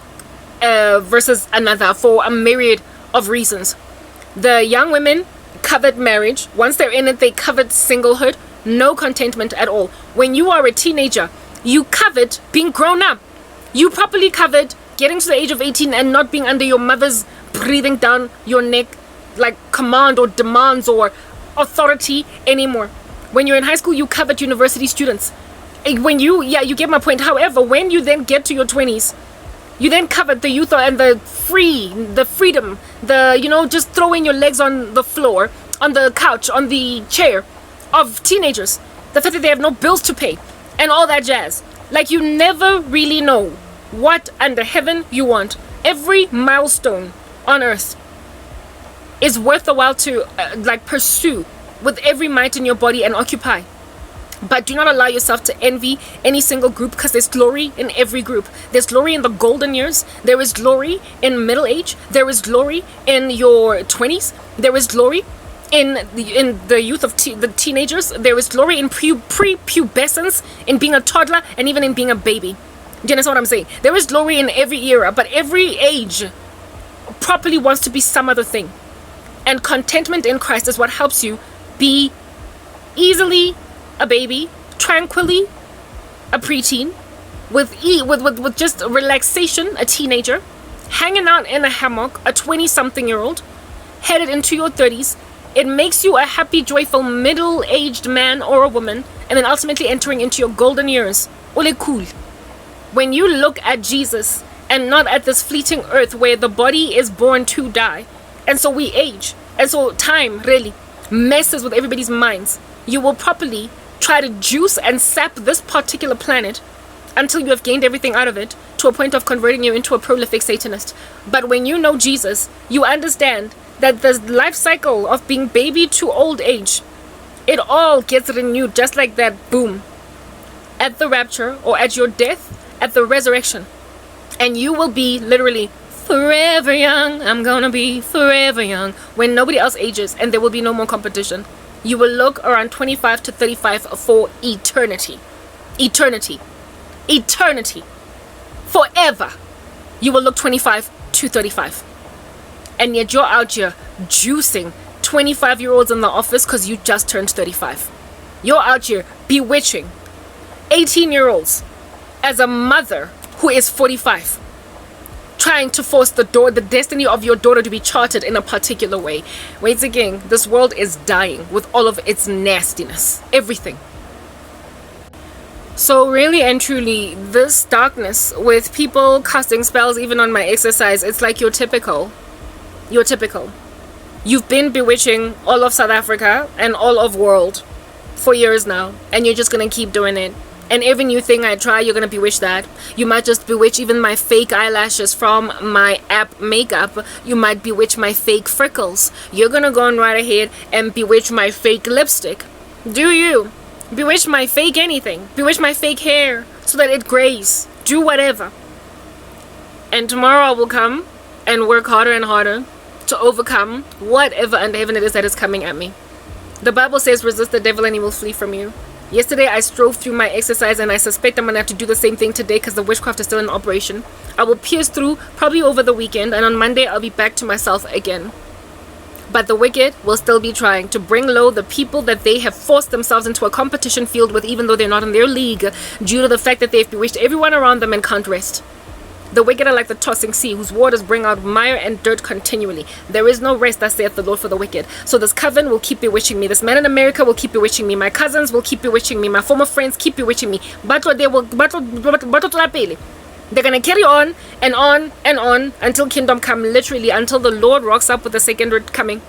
versus another for a myriad of reasons. The young women covet marriage. Once they're in it, they covet singlehood. No contentment at all. When you are a teenager, you covet being grown up. You properly covet getting to the age of 18 and not being under your mother's breathing down your neck like command or demands or authority anymore. When you're in high school, you covet university students. You get my point. However, when you then get to your 20s, you then covet the youth and the freedom, just throwing your legs on the floor, on the couch, on the chair of teenagers. The fact that they have no bills to pay and all that jazz. Like, you never really know what under heaven you want. Every milestone on earth is worth the while to pursue with every might in your body and occupy. But do not allow yourself to envy any single group, because there's glory in every group. There's glory in the golden years. There is glory in middle age. There is glory in your 20s. There is glory in the youth of the teenagers. There is glory in pre-pubescence, in being a toddler, and even in being a baby. Do you understand what I'm saying? There is glory in every era, but every age properly wants to be some other thing. And contentment in Christ is what helps you be easily a baby, tranquilly a preteen, with just relaxation, a teenager, hanging out in a hammock, a 20-something-year-old, headed into your 30s. It makes you a happy, joyful, middle-aged man or a woman, and then ultimately entering into your golden years. Ole cool. When you look at Jesus and not at this fleeting earth where the body is born to die, and so we age, and so time really messes with everybody's minds, you will properly try to juice and sap this particular planet until you have gained everything out of it, to a point of converting you into a prolific Satanist. But when you know Jesus, you understand that the life cycle of being baby to old age, it all gets renewed just like that. Boom. At the rapture, or at your death, at the resurrection. And you will be literally forever young. I'm gonna be forever young, when nobody else ages and there will be no more competition. You will look around 25 to 35 for eternity. Eternity. Eternity. Forever. You will look 25 to 35. And yet you're out here juicing 25-year-olds in the office because you just turned 35. You're out here bewitching 18-year-olds as a mother who is 45. Trying to force the destiny of your daughter to be charted in a particular way. Once again, this world is dying with all of its nastiness. Everything. So really and truly, this darkness with people casting spells even on my exercise, it's like you're typical. You're typical. You've been bewitching all of South Africa and all of world for years now, and you're just gonna keep doing it. And every new thing I try, you're gonna bewitch that. You might just bewitch even my fake eyelashes from my app makeup. You might bewitch my fake freckles. You're gonna go on right ahead and bewitch my fake lipstick. Do you? Bewitch my fake anything. Bewitch my fake hair so that it grays. Do whatever. And tomorrow I will come and work harder and harder to overcome whatever under heaven it is that is coming at me. The Bible says, resist the devil and he will flee from you. Yesterday I strove through my exercise, and I suspect I'm going to have to do the same thing today because the witchcraft is still in operation. I will pierce through probably over the weekend, and on Monday I'll be back to myself again. But the wicked will still be trying to bring low the people that they have forced themselves into a competition field with, even though they're not in their league, due to the fact that they've bewitched everyone around them and can't rest. The wicked are like the tossing sea, whose waters bring out mire and dirt continually. There is no rest, thus saith the Lord, for the wicked. So this coven will keep bewitching me. This man in America will keep bewitching me. My cousins will keep bewitching me. My former friends keep bewitching me. But they will they're gonna carry on and on and on until kingdom come, literally, until the Lord rocks up with the second coming.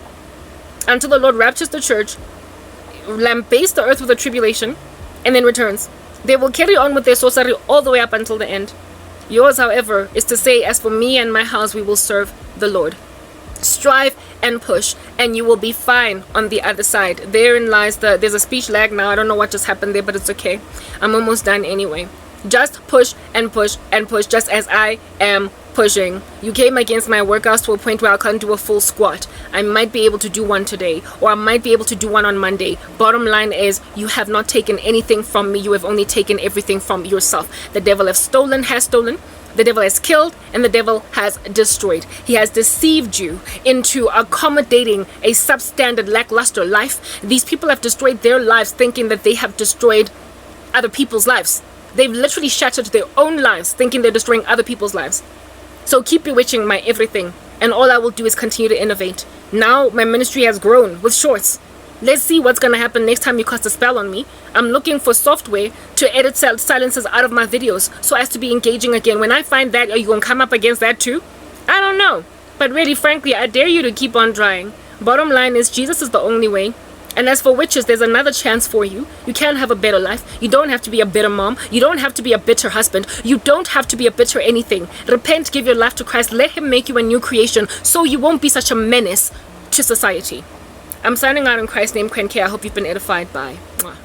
Until the Lord raptures the church, lambastes the earth with a tribulation, and then returns. They will carry on with their sorcery all the way up until the end. Yours, however, is to say, as for me and my house, we will serve the Lord. Strive and push, and you will be fine on the other side. Therein lies there's a speech lag now. I don't know what just happened there, but it's okay. I'm almost done anyway. Just push and push and push, just as I am pushing. You came against my workouts to a point where I can't do a full squat. I might be able to do one today, or I might be able to do one on Monday. Bottom line is, you have not taken anything from me. You have only taken everything from yourself. The devil has stolen, the devil has killed, and the devil has destroyed. He has deceived you into accommodating a substandard, lackluster life. These people have destroyed their lives thinking that they have destroyed other people's lives. They've literally shattered their own lives thinking they're destroying other people's lives. So keep bewitching my everything, and all I will do is continue to innovate. Now my ministry has grown with shorts. Let's see what's going to happen next time you cast a spell on me. I'm looking for software to edit silences out of my videos so as to be engaging again. When I find that, are you going to come up against that too? I don't know. But really, frankly, I dare you to keep on trying. Bottom line is, Jesus is the only way. And as for witches, there's another chance for you. You can have a better life. You don't have to be a bitter mom. You don't have to be a bitter husband. You don't have to be a bitter anything. Repent, give your life to Christ. Let him make you a new creation so you won't be such a menace to society. I'm signing out in Christ's name, Kwenke. I hope you've been edified. Bye. Mwah.